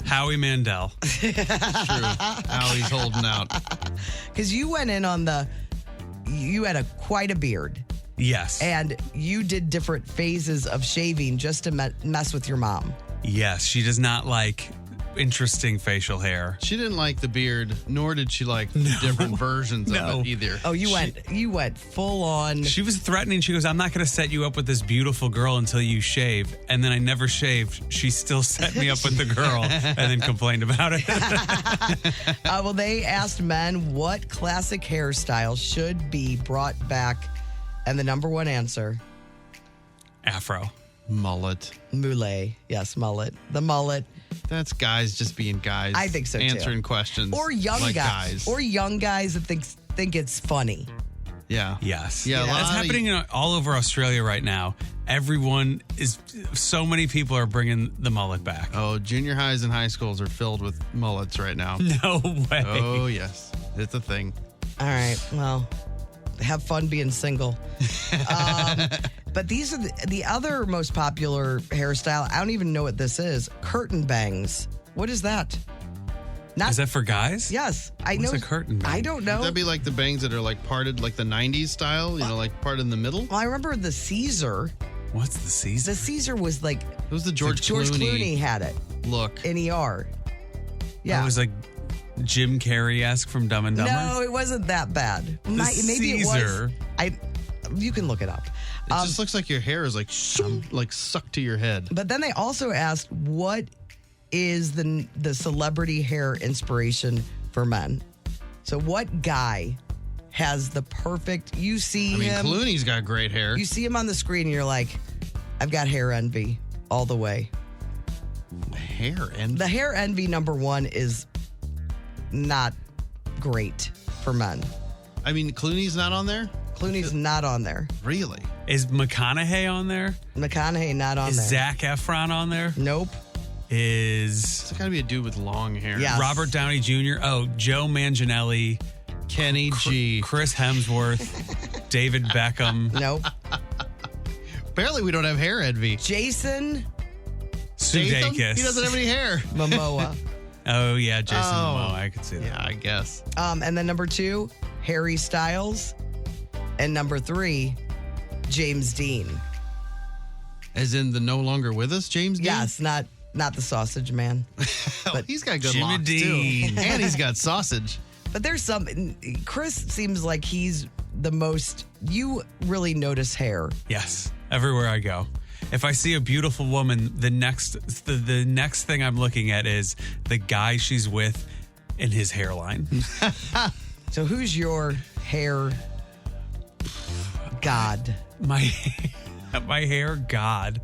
Howie Mandel. True. Howie's holding out. Because you went in on you had quite a beard. Yes. And you did different phases of shaving just to mess with your mom. Yes, she does not like interesting facial hair. She didn't like the beard, nor did she like the different versions of it either. Oh, you went full on. She was threatening. She goes, I'm not going to set you up with this beautiful girl until you shave. And then I never shaved. She still set me up with the girl and then complained about it. Well, they asked men what classic hairstyle should be brought back. And the number one answer? Afro. Mullet. Mullet. Yes, mullet. The mullet. That's guys just being guys. I think so, answering too. questions. Or young like guys. Or young guys that think it's funny. Yeah. Yes. Yeah. That's happening all over Australia right now. So many people are bringing the mullet back. Oh, junior highs and high schools are filled with mullets right now. No way. Oh, yes. It's a thing. All right. Well, have fun being single. But these are the other most popular hairstyle. I don't even know what this is. Curtain bangs. What is that? Is that for guys? Yes. I know. What's a curtain bang? I don't know. Would that be like the bangs that are like parted like the 90s style? Like parted in the middle? Well, I remember the Caesar. What's the Caesar? The Caesar was like... It was the George Clooney had it. Look. In ER. Yeah. It was like Jim Carrey-esque from Dumb and Dumber? No, it wasn't that bad. Maybe Caesar. it was. You can look it up. It just looks like your hair is like sucked to your head. But then they also asked, what is the celebrity hair inspiration for men? So what guy has the perfect, you see him. Clooney's got great hair. You see him on the screen and you're like, I've got hair envy all the way. Hair envy? The hair envy number one is not great for men. I mean, Clooney's not on there? Clooney's not on there. Really? Is McConaughey on there? McConaughey not on is there. Zac Efron on there? Nope. is It's got to be a dude with long hair. Yeah. Yes. Robert Downey Jr. Oh, Joe Manganiello, Kenny G. Chris Hemsworth, David Beckham, Nope. Apparently, we don't have hair envy. Jason Statham? Sudeikis. He doesn't have any hair. Momoa. Oh, yeah, Jason Momoa. I could see that. Yeah, I guess. And then number 2, Harry Styles. And number 3, James Dean. As in the no longer with us, James Dean? Yes, not the sausage man. But he's got good Jimmy locks, Dean. too. And he's got sausage. But there's some. Chris seems like he's the most. You really notice hair. Yes, everywhere I go. If I see a beautiful woman, the next thing I'm looking at is the guy she's with and his hairline. So who's your hair god? My hair god.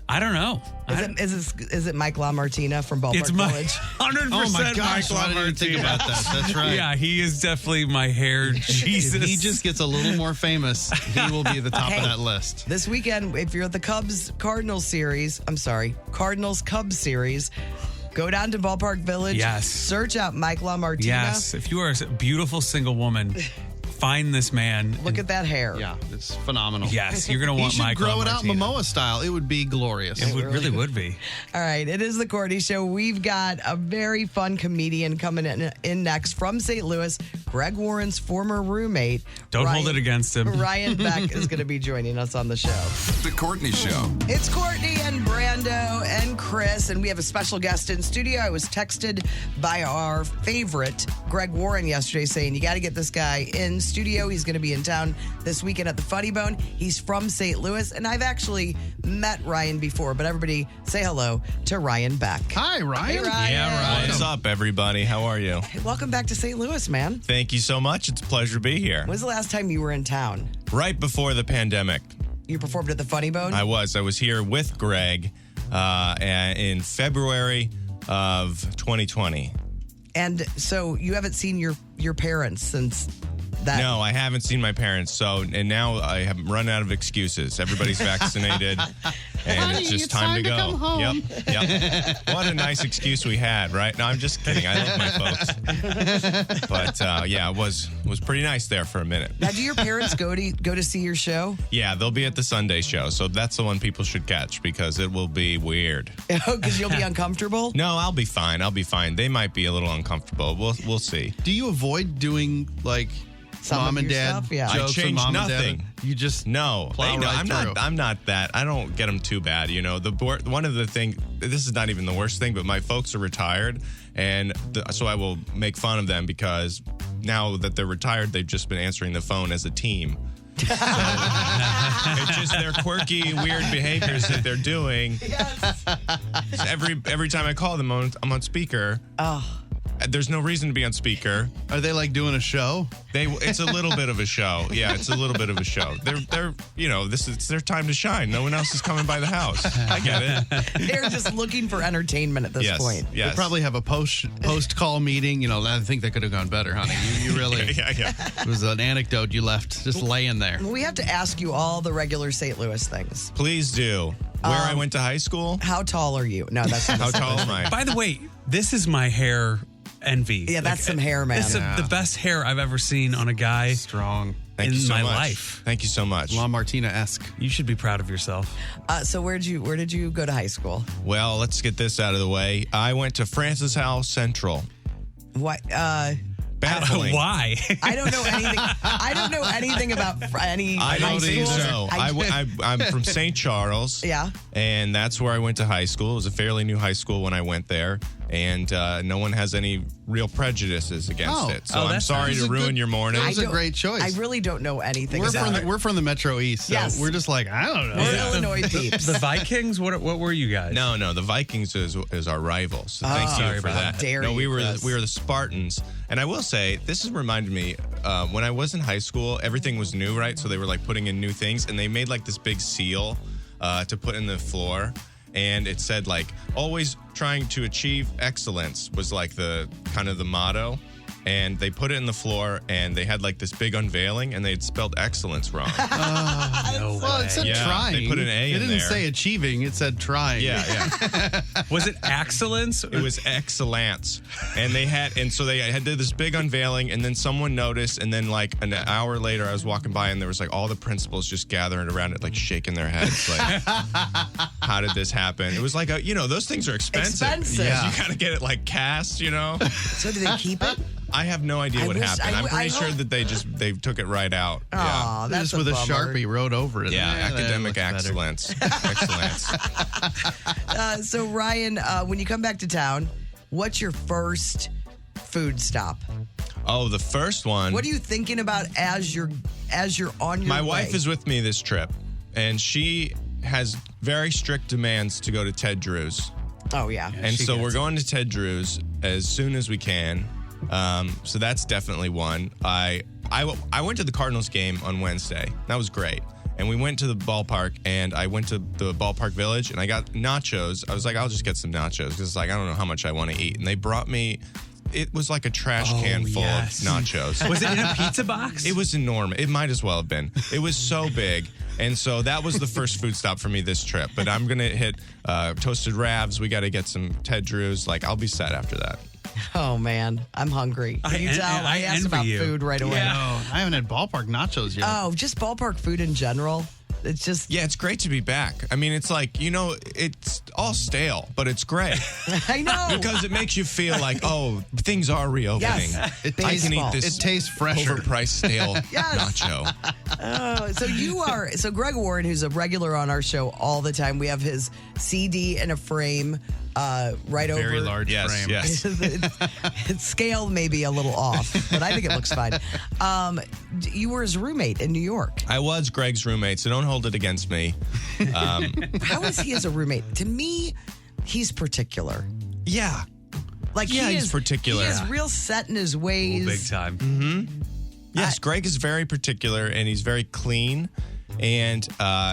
I don't know. Is it Mike LaMartina from Ballpark It's my Village? 100% Oh my gosh, Mike I didn't even think LaMartina. about that. That's right. Yeah, he is definitely my hair Jesus. If he just gets a little more famous, he will be the top of Hey. that list. This weekend, if you're at the Cardinals Cubs series, go down to Ballpark Village. Yes. Search out Mike LaMartina. Yes, if you are a beautiful single woman, find this man. Look at that hair. Yeah, it's phenomenal. Yes, you're going to He want should Mike grow it out LaMartina. Momoa style. It would be glorious. It really would be. All right, it is the Courtney Show. We've got a very fun comedian coming in next from St. Louis, Greg Warren's former roommate. Don't hold it against him. Ryan Beck is going to be joining us on the show. The Courtney Show. It's Courtney and Brando and Chris, and we have a special guest in studio. I was texted by our favorite, Greg Warren, yesterday saying, you got to get this guy in studio. He's going to be in town this weekend at the Funny Bone. He's from St. Louis, and I've actually met Ryan before, but everybody say hello to Ryan Beck. Hi, Ryan. Hey, Ryan. Yeah, Ryan. What's up, everybody? How are you? Hey, welcome back to St. Louis, man. Thank you so much. It's a pleasure to be here. When's the last time you were in town? Right before the pandemic, You performed at the Funny Bone? I was here with Greg in February of 2020. And so you haven't seen your parents since that? No, I haven't seen my parents. And now I have run out of excuses. Everybody's vaccinated, and it's just time to go. come home. Yep. What a nice excuse we had, right? No, I'm just kidding. I love my folks. But yeah, it was pretty nice there for a minute. Now, do your parents go to see your show? Yeah, they'll be at the Sunday show, so that's the one people should catch because it will be weird. Because you'll be uncomfortable? No, I'll be fine. They might be a little uncomfortable. We'll see. Do you avoid doing like Some mom of and your dad stuff? Yeah. I jokes with change mom nothing. and dad? You just No, plow they know. right I'm not that. I don't get them too bad. You know, one of the things. This is not even the worst thing, but my folks are retired, and so I will make fun of them because now that they're retired, they've just been answering the phone as a team. So it's just their quirky, weird behaviors that they're doing. Yes. So every time I call them, I'm on speaker. Oh. There's no reason to be on speaker. Are they like doing a show? It's a little bit of a show. Yeah, it's a little bit of a show. They're it's their time to shine. No one else is coming by the house. I get it. They're just looking for entertainment at this point. They Yes. probably have a post call meeting. You know, I think that could have gone better, honey. You really. Yeah. It was an anecdote you left just laying there. We have to ask you all the regular St. Louis things. Please do. Where I went to high school. How tall are you? No, that's not How a tall am I? By the way, this is my hair envy. Yeah, that's some hair, man. It's the best hair I've ever seen on a guy Strong. Thank you in so my much. life. Thank you so much. La Martina-esque. You should be proud of yourself. So where did you go to high school? Well, let's get this out of the way. I went to Francis Howell Central. What? Baffling. Why? I don't know anything. I don't know anything about any I high don't think schools. so. I'm from St. Charles. Yeah. And that's where I went to high school. It was a fairly new high school when I went there. And no one has any real prejudices against it. So I'm sorry to ruin your morning. That was a great choice. I really don't know anything We're from the Metro East, so Yes. we're just like, I don't know. We're Illinois peeps. The Vikings? What were you guys? No, the Vikings is our rivals. So thank sorry you for about that. How dare No, we you, were Chris. the Spartans. And I will say, this has reminded me, when I was in high school, everything was new, right? So they were like putting in new things, and they made like this big seal to put in the floor. And it said like, always trying to achieve excellence was like the kind of the motto. and they put it in the floor, and they had like this big unveiling, and they had spelled excellence wrong. No well, it said trying. They put an A in there. It didn't say achieving. It said trying. Yeah. Was it excellence? It was excellence. And they had did this big unveiling, and then someone noticed, and then like an hour later, I was walking by, and there was like all the principals just gathering around it, like shaking their heads, like, how did this happen? It was like those things are expensive. Yeah. You gotta get it like cast, So do they keep it? I have no idea what happened. I'm pretty sure that they took it right out. Oh, that's just with a bummer. Sharpie wrote over it. Yeah, academic excellence. Excellence. So Ryan, when you come back to town, what's your first food stop? Oh, the first one. What are you thinking about as you're on your My way? wife is with me this trip, and she has very strict demands to go to Ted Drew's. Oh, yeah. And so we're going to Ted Drew's as soon as we can. So that's definitely one. I went to the Cardinals game on Wednesday. That was great. And we went to the ballpark, and I went to the ballpark village, and I got nachos. I was like, I'll just get some nachos because it's like, I don't know how much I want to eat. And they brought me, it was like a trash can full of nachos. Was it in a pizza box? It was enormous. It might as well have been. It was so big. And so that was the first food stop for me this trip. But I'm going to hit Toasted Ravs. We got to get some Ted Drew's. Like, I'll be set after that. Oh, man. I'm hungry. Can you tell? I asked about food right away. Yeah. No, I haven't had ballpark nachos yet. Oh, just ballpark food in general. It's just... Yeah, it's great to be back. I mean, it's like, it's all stale, but it's great. I know. Because it makes you feel like, oh, things are reopening. Yes. I can eat this It tastes fresher. overpriced stale nacho. So Greg Warren, who's a regular on our show all the time, we have his CD in a frame right over. Very large frame. Yes. Its scale may be a little off, but I think it looks fine. You were his roommate in New York. I was Greg's roommate, so don't hold it against me. How is he as a roommate? To me, he's particular. Yeah. Like he's particular. He is real set in his ways. Big time. Mm-hmm. Yes, Greg is very particular, and he's very clean, and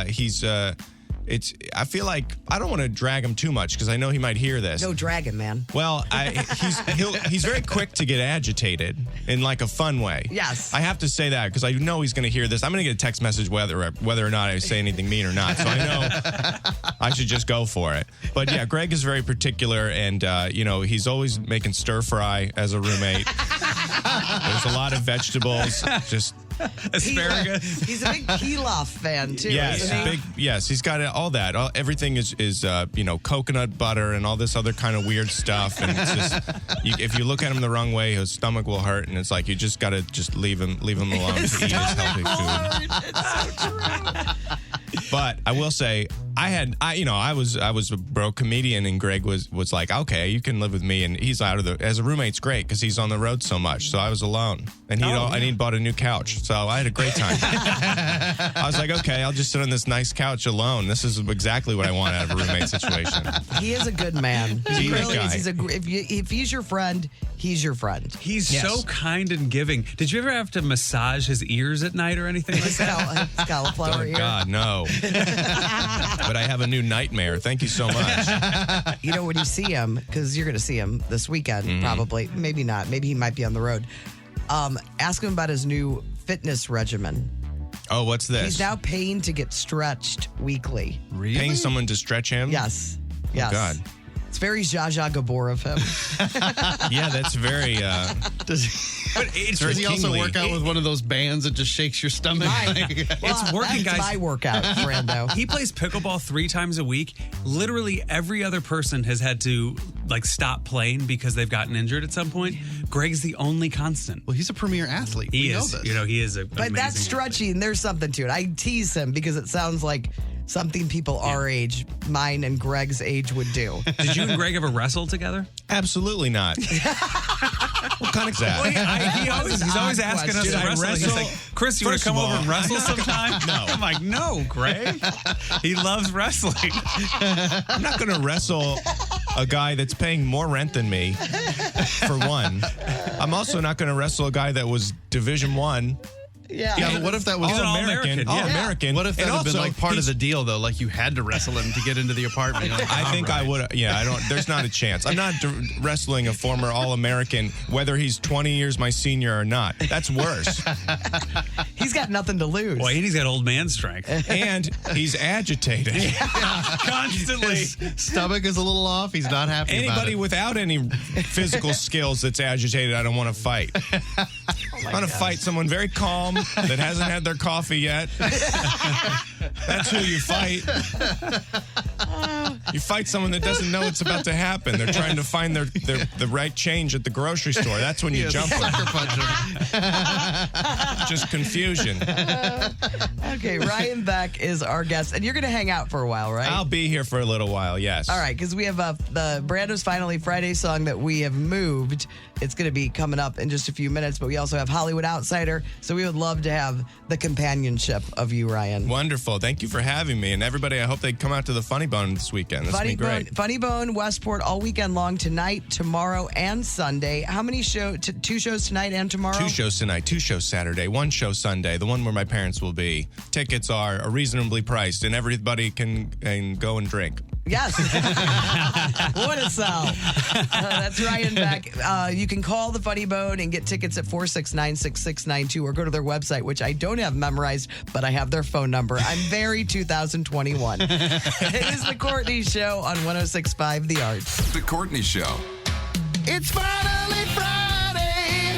he's. I feel like I don't want to drag him too much because I know he might hear this. No dragging, man. Well, he's very quick to get agitated in like a fun way. Yes. I have to say that because I know he's going to hear this. I'm going to get a text message whether or not I say anything mean or not. So I know I should just go for it. But yeah, Greg is very particular, and he's always making stir fry as a roommate. There's a lot of vegetables, just asparagus. He's a big pilaf fan too. Yes, isn't he? yes, he's got all that. Everything is coconut butter and all this other kind of weird stuff. And it's just if you look at him the wrong way, his stomach will hurt. And it's like you just got to just leave him alone to eat his healthy food. It's so true. But I will say, I was a broke comedian, and Greg was like, okay, you can live with me, and he's out of as a roommate's great because he's on the road so much. So I was alone, and he bought a new couch, so I had a great time. I was like, okay, I'll just sit on this nice couch alone. This is exactly what I want out of a roommate situation. He is a good man. He's a really guy. is. If he's your friend, he's your friend. He's so kind and giving. Did you ever have to massage his ears at night or anything like that? Cauliflower ear. God, no. But I have a new nightmare. Thank you so much. When you see him, because you're going to see him this weekend, probably. Maybe not. Maybe he might be on the road. Ask him about his new fitness regimen. Oh, what's this? He's now paying to get stretched weekly. Really? Paying someone to stretch him? Yes. Oh, God. It's very Zsa Zsa Gabor of him. Yeah, that's very. Does he also kingly. work out with one of those bands that just shakes your stomach? It's working, that's guys. my workout, Brando. He plays pickleball 3 times a week. Literally every other person has had to stop playing because they've gotten injured at some point. Greg's the only constant. Well, he's a premier athlete. He We is. know this. He is a. But that stretching, there's something to it. I tease him because it sounds like something people our age, mine and Greg's age, would do. Did you and Greg ever wrestle together? Absolutely not. What kind of that? Well, he's always asking us Did to I wrestle. He's wrestle? like, Chris, you want First to come of over all, and wrestle sometime? No. I'm like, no, Greg. He loves wrestling. I'm not going to wrestle a guy that's paying more rent than me, for one. I'm also not going to wrestle a guy that was Division I Yeah, but what if that was all American? All American. What if that And had been also, like part of he's- the deal, though? Like you had to wrestle him to get into the apartment. Like, I think I all right. would. Yeah, I don't. There's not a chance. I'm not wrestling a former All-American, whether he's 20 years my senior or not. That's worse. He's got nothing to lose. Well, he's got old man strength. And he's agitated. Constantly. His stomach is a little off. He's not happy about Anybody it. without any physical skills that's agitated, I don't want to fight. I want to fight someone very calm that hasn't had their coffee yet. That's who you fight. You fight someone that doesn't know it's about to happen. They're trying to find the right change at the grocery store. That's when you jump sucker them. punch him. Just confusion. Okay, Ryan Beck is our guest, and you're going to hang out for a while, right? I'll be here for a little while, yes. All right, because we have the Brando's Finally Friday song that we have moved. It's going to be coming up in just a few minutes, but we also have Hollywood Outsider, so we would love to have the companionship of you, Ryan. Wonderful. Thank you for having me. And everybody, I hope they come out to the Funny Bone this weekend. That's Funny be great. Funny Bone, Westport, all weekend long, tonight, tomorrow, and Sunday. How many shows? Two shows tonight and tomorrow? 2 shows tonight, 2 shows Saturday, 1 show Sunday, the one where my parents will be. Tickets are reasonably priced, and everybody can go and drink. Yes. What a sell. That's Ryan Beck. You can call the Funny Bone and get tickets at 469-6692 or go to their website, which I don't have memorized, but I have their phone number. I'm very 2021. It is The Courtney Show on 106.5 The Arch. The Courtney Show. It's finally Friday.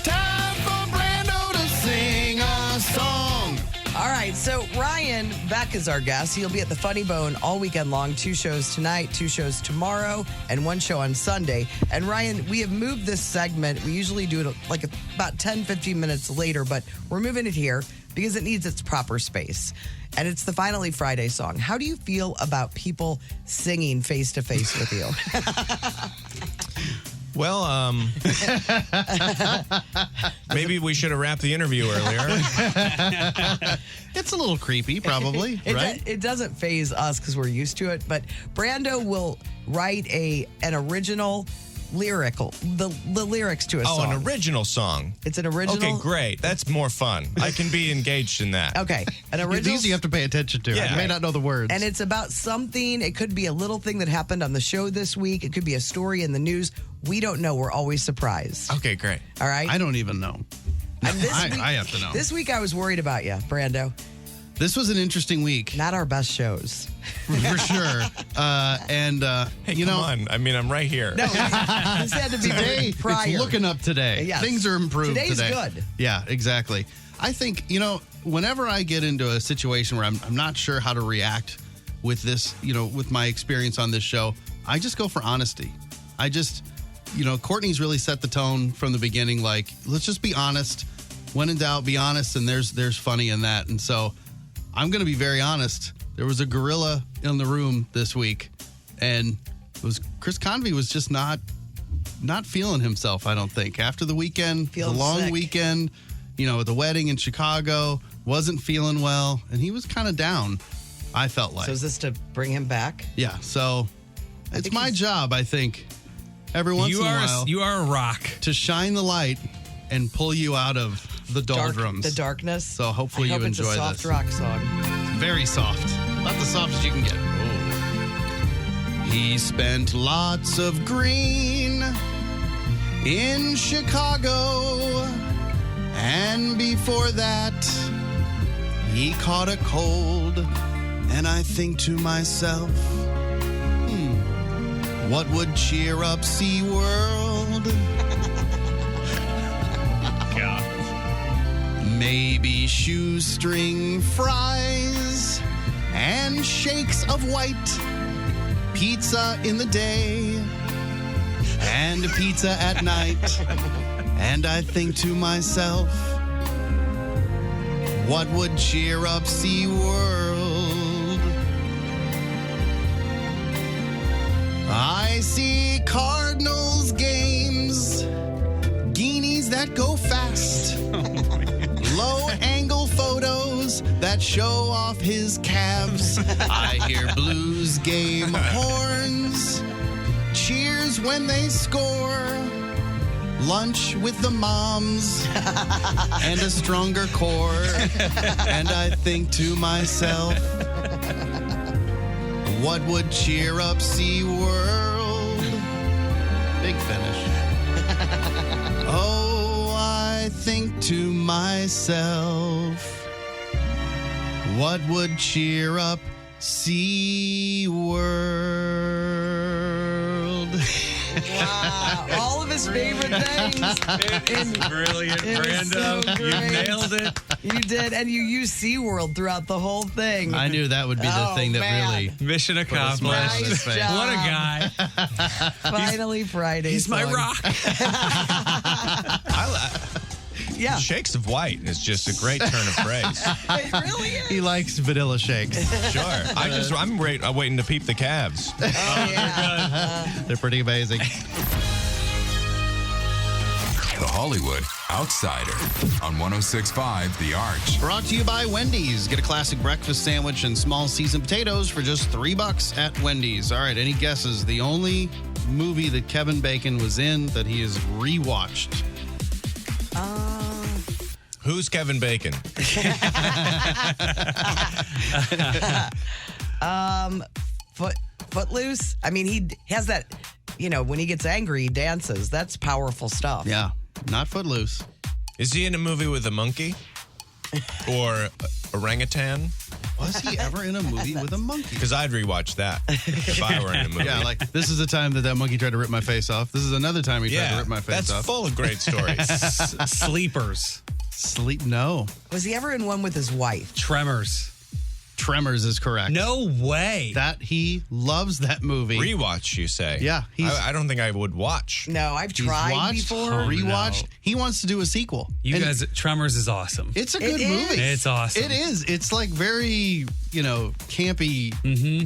Time for Brando to sing a song. All right, so Ryan Beck is our guest. He'll be at the Funny Bone all weekend long. 2 shows tonight, 2 shows tomorrow, and 1 show on Sunday. And Ryan, we have moved this segment. We usually do it like about 10, 15 minutes later, but we're moving it here because it needs its proper space. And it's the Finally Friday song. How do you feel about people singing face-to-face with you? Well, maybe we should have wrapped the interview earlier. It's a little creepy, probably, right? It doesn't faze us because we're used to it, but Brando will write an original lyrical, the lyrics to a song. Oh, an original song. It's an original. Okay, great. That's more fun. I can be engaged in that. Okay, an original. These you have to pay attention to. Yeah. You may not know the words. And it's about something. It could be a little thing that happened on the show this week. It could be a story in the news. We don't know. We're always surprised. Okay, great. All right. I don't even know. And this I week, have to know. This week I was worried about you, Brando. This was an interesting week. Not our best shows. For sure. Hey, you come know, on. I mean, I'm right here. No, this had to be today, prior. it's looking up today. Yes. Things are improved Today's today. good. Yeah, exactly. I think, whenever I get into a situation where I'm not sure how to react with this, with my experience on this show, I just go for honesty. I just, Courtney's really set the tone from the beginning. Like, let's just be honest. When in doubt, be honest. And there's funny in that. And so I'm going to be very honest. There was a gorilla in the room this week, and Chris Convey was just not feeling himself, I don't think. After the weekend, Feeling the long sick. weekend, the wedding in Chicago, wasn't feeling well, and he was kind of down, I felt like. So is this to bring him back? Yeah, so it's think my he's- job, I think, every once in a while, You are a rock. to shine the light and pull you out of the doldrums. The darkness. So hopefully I you hope it's enjoy a soft this. rock song. Very soft. About the softest you can get. He spent lots of green in Chicago. And before that, he caught a cold. And I think to myself, what would cheer up SeaWorld? Maybe shoestring fries and shakes of white pizza in the day and pizza at night. And I think to myself, what would cheer up SeaWorld? I see Cardinals games, guineas that go fast. Low-angle photos that show off his calves. I hear Blues game horns, cheers when they score, lunch with the moms and a stronger core. And I think to myself, what would cheer up SeaWorld? Big finish. Oh, I think to myself, what would cheer up SeaWorld? Wow. All of his favorite things. It's brilliant, Brando. So You great. nailed it. You did, and you used SeaWorld throughout the whole thing. I knew that would be the thing that really... Mission accomplished. Nice What a job. guy. Finally Friday. He's my song. rock. Yeah. Shakes of white is just a great turn of phrase. It really is. He likes vanilla shakes. Sure. I'm waiting to peep the calves. Oh, yeah. They're pretty amazing. The Hollywood Outsider on 106.5 The Arch. Brought to you by Wendy's. Get a classic breakfast sandwich and small seasoned potatoes for just $3 at Wendy's. All right, any guesses? The only movie that Kevin Bacon was in that he has rewatched. Who's Kevin Bacon? Footloose. I mean, he has that, when he gets angry, he dances. That's powerful stuff. Yeah, not Footloose. Is he in a movie with a monkey? Or orangutan? Was he ever in a movie with a monkey? Because I'd rewatch that if I were in a movie. Yeah, like this is the time that monkey tried to rip my face off. This is another time he tried to rip my face that's off. full of great stories. Sleepers. No. Was he ever in one with his wife? Tremors. Tremors is correct. No way. That he loves that movie. Rewatch, you say? Yeah. I don't think I would watch. No, I've He's tried watched, before. rewatched. no. He wants to do a sequel. You And guys, Tremors is awesome. it's a good It movie. is. It's awesome. It is. It's like very, campy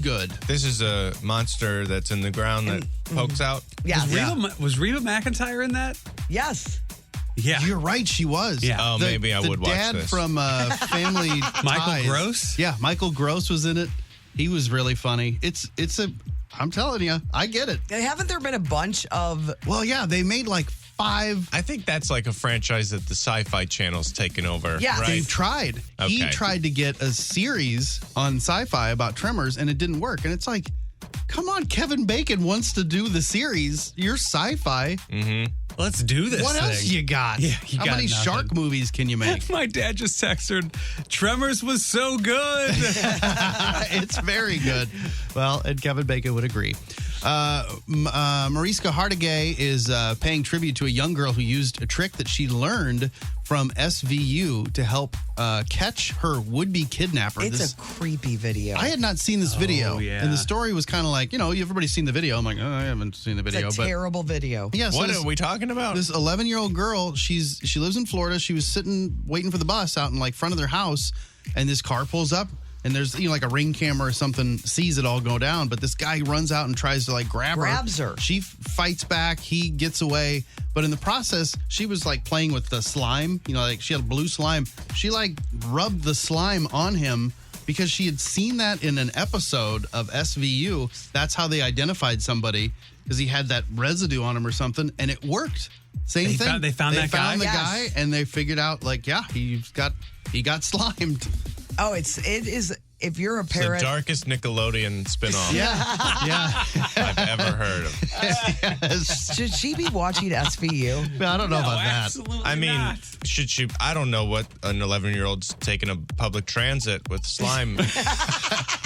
good. This is a monster that's in the ground that pokes out. Yeah. Was Reba McEntire in that? Yes. Yeah. You're right, she was. Yeah. Oh, maybe I would watch dad this. from Family Michael Ties. Gross? Yeah, Michael Gross was in it. He was really funny. I'm telling you, I get it. Haven't there been a bunch of... Well, yeah, they made like 5. I think that's like a franchise that the Sci-Fi Channel's taken over. Yeah. right? They've tried. He Okay. tried to get a series on Sci-Fi about Tremors, and it didn't work. And it's like, come on, Kevin Bacon wants to do the series. You're Sci-Fi. Let's do this What thing. else you got? Yeah, you How got many nothing. shark movies can you make? My dad just texted, Tremors was so good. It's very good. Well, and Kevin Bacon would agree. Mariska Hargitay is paying tribute to a young girl who used a trick that she learned from SVU to help catch her would-be kidnapper. It's a creepy video. I had not seen this video, yeah. and the story was kind of like, everybody's seen the video. I'm like, I haven't seen the video, It's a terrible video. yeah. So What this, are we talking about? this 11-year-old girl, she lives in Florida. She was sitting waiting for the bus out in like front of their house, and this car pulls up. And there's, like a Ring camera or something sees it all go down. But this guy runs out and tries to like grabs her. She fights back. He gets away. But in the process, she was like playing with the slime. Like she had blue slime. She like rubbed the slime on him because she had seen that in an episode of SVU. That's how they identified somebody, because he had that residue on him or something. And it worked. Same thing. They found that guy? They found the Yes. guy, and they figured out like, yeah, he got slimed. Oh, it is. If you're a It's the parent, darkest Nickelodeon spinoff Yeah. I've ever heard of. should she be watching SVU? I don't know about that. Absolutely I mean, not. should she? I don't know what an 11-year-old's taking a public transit with slime.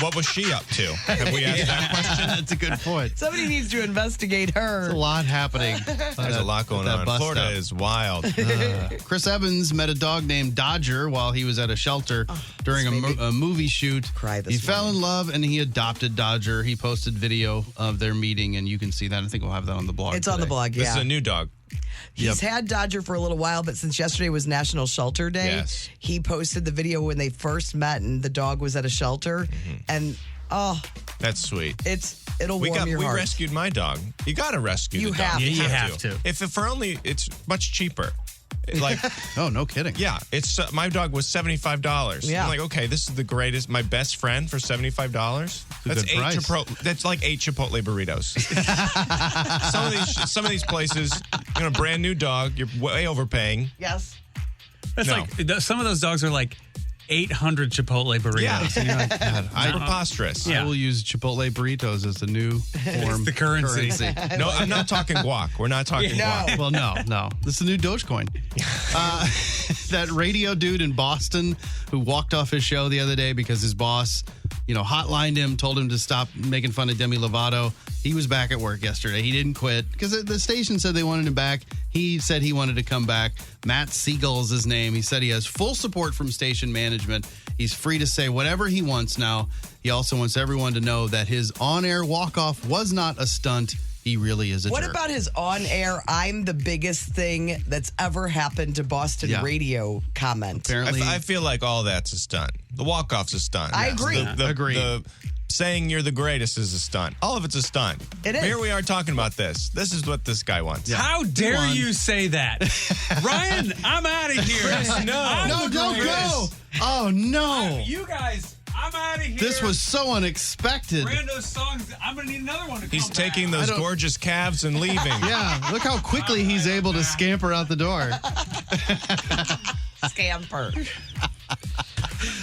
What was she up to? Have we asked that question? That's a good point. Somebody needs to investigate her. There's a lot happening. There's a lot going on. Florida is wild. Chris Evans met a dog named Dodger while he was at a shelter during a movie shoot. Cry this He fell in love and he adopted Dodger. He posted video of their meeting, and you can see that. I think we'll have that on the blog. It's on the blog, This is yeah. a new dog. He's had Dodger for a little while, but since yesterday was National Shelter Day, Yes. he posted the video when they first met and the dog was at a shelter. And That's sweet. it'll warm your we heart. rescued my dog. You got to rescue You the dog. have to. Yeah, you have to. If for only, it's much cheaper. Like, oh, no kidding. Yeah, it's my dog was $75. Yeah. I'm like, okay, this is the greatest. My best friend for $75. That's good price. That's like 8 Chipotle burritos. some of these places, brand new dog, you're way overpaying. Yes. That's No. like some of those dogs are like 800 Chipotle burritos. Yeah. And you're like, It's preposterous. Yeah. I will use Chipotle burritos as the new form. the currency. No, I'm not talking guac. We're not talking guac. Well, no. This is the new Dogecoin. That radio dude in Boston who walked off his show the other day because his boss, hotlined him, told him to stop making fun of Demi Lovato. He was back at work yesterday. He didn't quit because the station said they wanted him back. He said he wanted to come back. Matt Siegel is his name. He said he has full support from station management. He's free to say whatever he wants now. He also wants everyone to know that his on-air walk-off was not a stunt. He really is a What jerk. about his on-air, I'm the biggest thing that's ever happened to Boston radio comment? Apparently, I feel like all that's a stunt. The walk-off's a stunt. I agree. Agree. The saying you're the greatest is a stunt. All of it's a stunt. It is. Here we are talking about this. This is what this guy wants. How dare you say that? Ryan, I'm out of here. No, don't go. Oh, no. You guys, I'm out of here. This was so unexpected. Rando's songs. I'm going to need another one to He's come taking back. those gorgeous calves and leaving. Yeah, look how quickly he's able to scamper out the door. Scamper.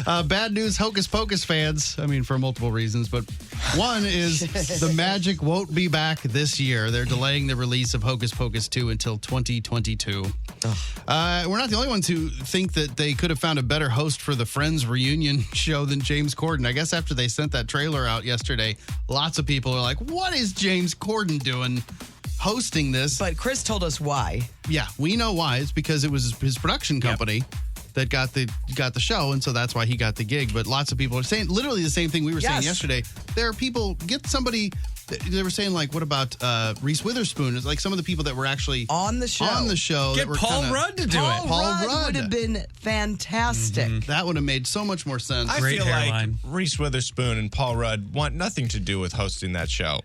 Bad news, Hocus Pocus fans. I mean, for multiple reasons, but one is the magic won't be back this year. They're delaying the release of Hocus Pocus 2 until 2022. We're not the only ones who think that they could have found a better host for the Friends reunion show than James Corden. I guess after they sent that trailer out yesterday, lots of people are like, what is James Corden doing hosting this? But Chris told us why. Yeah, we know why. It's because it was his production company that got the show, and so that's why he got the gig. But lots of people are saying literally the same thing we were saying yesterday. There are people, get somebody, they were saying, like, what about Reese Witherspoon? It's like some of the people that were actually on the show. Get Paul Rudd to do it. Paul Rudd would have been fantastic. That would have made so much more sense. I feel like Reese Witherspoon and Paul Rudd want nothing to do with hosting that show.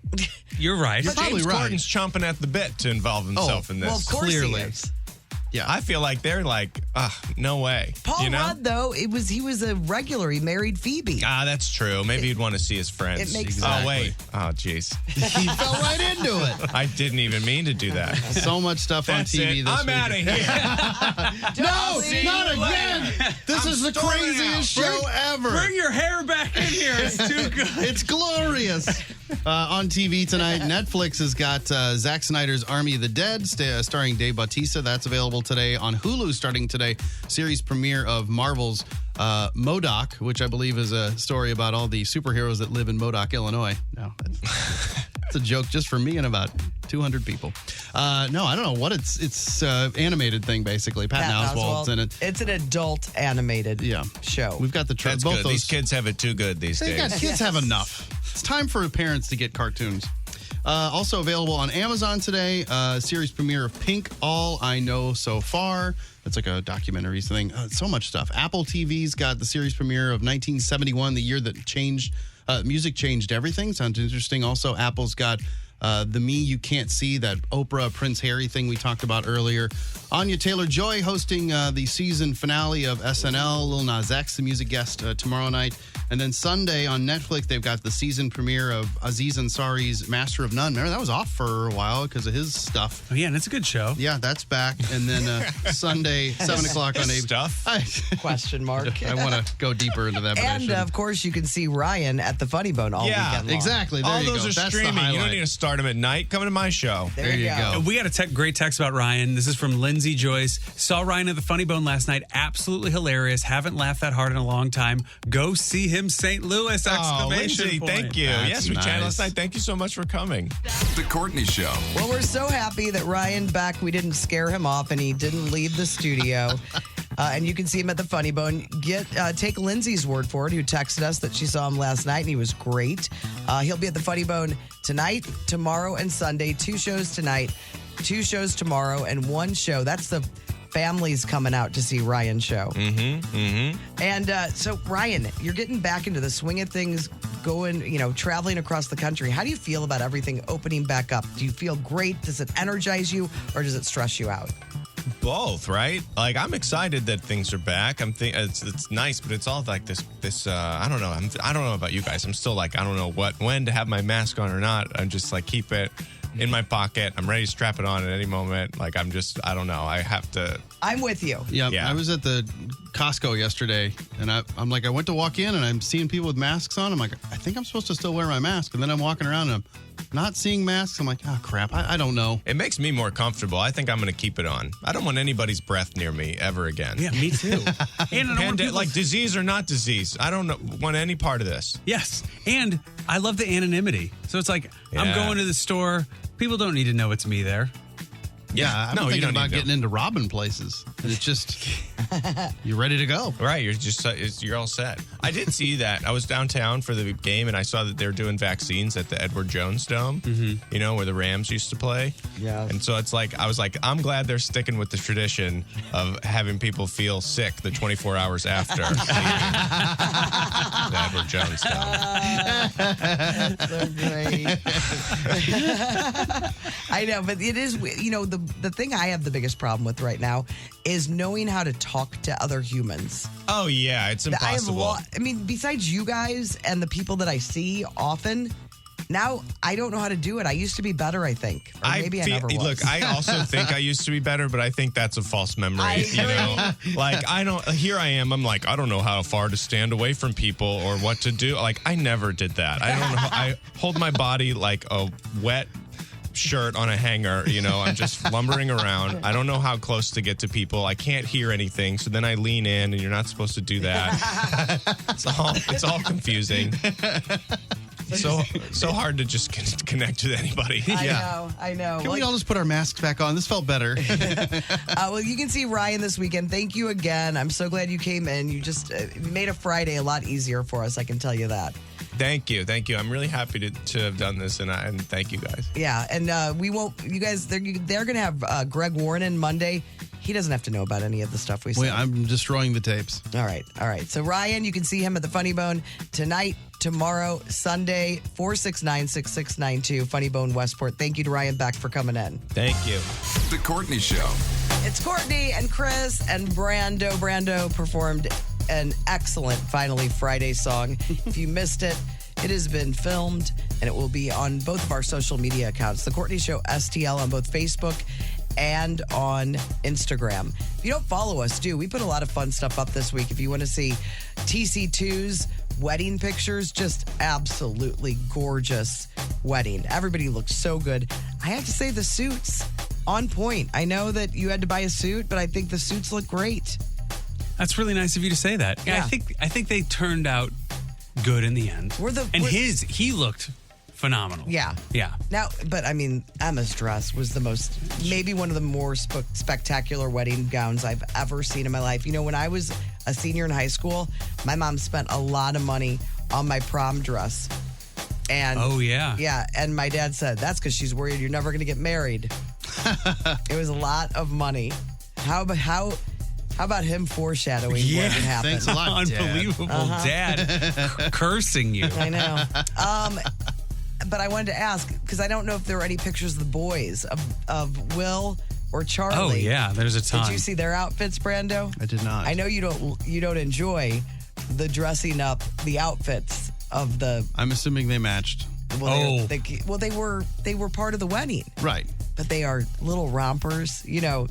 You're right. But James Corden's chomping at the bit to involve himself in this. Well, of course Clearly. he is. Yeah, I feel like they're like, no way. Paul Rudd, though, he was a regular. He married Phoebe. That's true. Maybe he'd want to see his friends. It makes sense. Oh, wait. Oh, jeez. He fell right into it. I didn't even mean to do that. So much stuff on That's TV it. this I'm week. out of here. No, not again. This is the craziest show ever. Bring your hair back in here. It's too good. It's glorious. On TV tonight, Netflix has got Zack Snyder's Army of the Dead, starring Dave Bautista. That's available today. On Hulu, starting today, series premiere of Marvel's MODOK, which I believe is a story about all the superheroes that live in Modoc, Illinois. No, it's a joke just for me and about 200 people. No, I don't know what it's animated thing, basically. Patton Oswalt's in it. It's an adult animated show. We've got the That's both good. those. These kids have it too good these days. Kids have enough. It's time for parents to get cartoons. Also available on Amazon today, series premiere of Pink, All I Know So Far. That's like a documentary thing. So much stuff. Apple TV's got the series premiere of 1971, the year that changed, music changed everything. Sounds interesting. Also, Apple's got The Me You Can't See, that Oprah Prince Harry thing we talked about earlier. Anya Taylor-Joy hosting the season finale of SNL. Lil Nas X, the music guest, tomorrow night. And then Sunday on Netflix, they've got the season premiere of Aziz Ansari's Master of None. Remember, that was off for a while because of his stuff. Oh, yeah, and it's a good show. Yeah, that's back. And then Sunday, 7 o'clock on His ABC. stuff? Question mark. I want to go deeper into that. But And, of course, you can see Ryan at the Funny Bone all weekend long. Exactly. There All you those go. are That's the streaming. You don't highlight. need to start them at night. Come to my show. There you go. We got a great text about Ryan. This is from Lindsay Joyce. Saw Ryan at the Funny Bone last night. Absolutely hilarious. Haven't laughed that hard in a long time. Go see him, St. Louis! Exclamation Lindsay, point. thank you. That's Yes, we chatted nice. last night. Thank you so much for coming. The Courtney Show. Well, we're so happy that Ryan back. We didn't scare him off, and he didn't leave the studio. And you can see him at the Funny Bone. Take Lindsay's word for it, who texted us that she saw him last night, and he was great. He'll be at the Funny Bone tonight, tomorrow, and Sunday. 2 shows tonight, 2 shows tomorrow, and 1 show. That's the families coming out to see Ryan's show. And so, Ryan, you're getting back into the swing of things, going, traveling across the country. How do you feel about everything opening back up? Do you feel great? Does it energize you, or does it stress you out? both, right? Like, I'm excited that things are back. It's nice, but it's all like this. I don't know. I don't know about you guys. I'm still like, I don't know when to have my mask on or not. I'm just like, keep it in my pocket. I'm ready to strap it on at any moment. Like, I don't know. I have to. I'm with you. Yeah. I was at the Costco yesterday, and I'm like, I went to walk in, and I'm seeing people with masks on. I'm like, I think I'm supposed to still wear my mask. And then I'm walking around, and I'm not seeing masks. I'm like, oh, crap. I don't know. It makes me more comfortable. I think I'm going to keep it on. I don't want anybody's breath near me ever again. Yeah, me too. And I don't want people... like disease or not disease. I don't want any part of this. Yes. And I love the anonymity. So it's like, I'm going to the store. People don't need to know it's me there. Yeah, I'm thinking about getting into robbing places. It's just, you're ready to go. Right, you're all set. I did see that. I was downtown for the game, and I saw that they're doing vaccines at the Edward Jones Dome, you know, where the Rams used to play. Yeah. And so it's like, I was like, I'm glad they're sticking with the tradition of having people feel sick the 24 hours after the Edward Jones Dome. So great. I know, but it is, you know, the thing I have the biggest problem with right now is knowing how to talk to other humans. Oh, yeah, it's impossible. I mean, besides you guys and the people that I see often, now I don't know how to do it. I used to be better, I think. Or maybe I never was. Look, I also think I used to be better, but I think that's a false memory. You know, like here I am. I'm like, I don't know how far to stand away from people or what to do. Like, I never did that. I don't know. I hold my body like a wet shirt on a hanger, you know. I'm just lumbering around. I don't know how close to get to people. I can't hear anything, so then I lean in, and you're not supposed to do that. It's all confusing. So hard to just connect with anybody. I know. Can we all just put our masks back on? This felt better. Well, you can see Ryan this weekend. Thank you again. I'm so glad you came in. You just made a Friday a lot easier for us, I can tell you that. Thank you. I'm really happy to have done this, and thank you guys. Yeah, and we won't. You guys, they're going to have Greg Warren Monday. He doesn't have to know about any of the stuff we say. Wait, I'm destroying the tapes. All right. So Ryan, you can see him at the Funny Bone tonight, tomorrow, Sunday, 469-6692, Funny Bone Westport. Thank you to Ryan Beck for coming in. Thank you. The Courtney Show. It's Courtney and Chris and Brando. Brando performed an excellent Finally Friday song. If you missed it, it has been filmed, and it will be on both of our social media accounts. The Courtney Show STL on both Facebook and on Instagram. If you don't follow us, do. We put a lot of fun stuff up this week. If you want to see TC2's wedding pictures, just absolutely gorgeous wedding. Everybody looks so good. I have to say the suits, on point. I know that you had to buy a suit, but I think the suits look great. That's really nice of you to say that. Yeah. I think they turned out good in the end. He looked phenomenal. Yeah. Now, but I mean, Emma's dress was maybe one of the more spectacular wedding gowns I've ever seen in my life. You know, when I was a senior in high school, my mom spent a lot of money on my prom dress. And yeah. And my dad said, that's because she's worried you're never going to get married. It was a lot of money. How about him foreshadowing what would happen? Thanks a lot, Dad. Unbelievable, Dad. Cursing you. I know. But I wanted to ask, because I don't know if there are any pictures of the boys, of Will or Charlie. Oh, yeah, there's a ton. Did you see their outfits, Brando? I did not. I know you don't enjoy the dressing up, the outfits of the... I'm assuming they matched. Well, they were part of the wedding. Right. But they are little rompers, you know.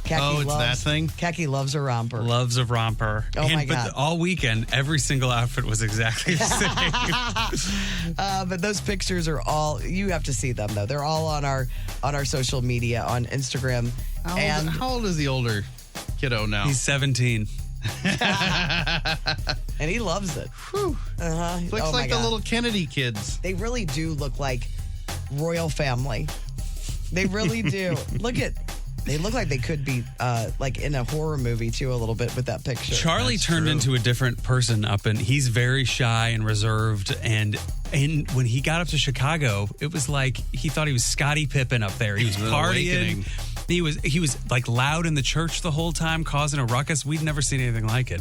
That thing? Khaki loves a romper. Loves a romper. Oh, my God. But all weekend, every single outfit was exactly the same. But those pictures are all, you have to see them, though. They're all on our social media, on Instagram. How old is the older kiddo now? He's 17. And he loves it. Whew. Looks like the little Kennedy kids. They really do look like royal family. They really do. They look like they could be like in a horror movie too, a little bit with that picture. Charlie turned into a different person he's very shy and reserved, and when he got up to Chicago, it was like he thought he was Scottie Pippen up there. He was partying. He was like loud in the church the whole time, causing a ruckus. We'd never seen anything like it.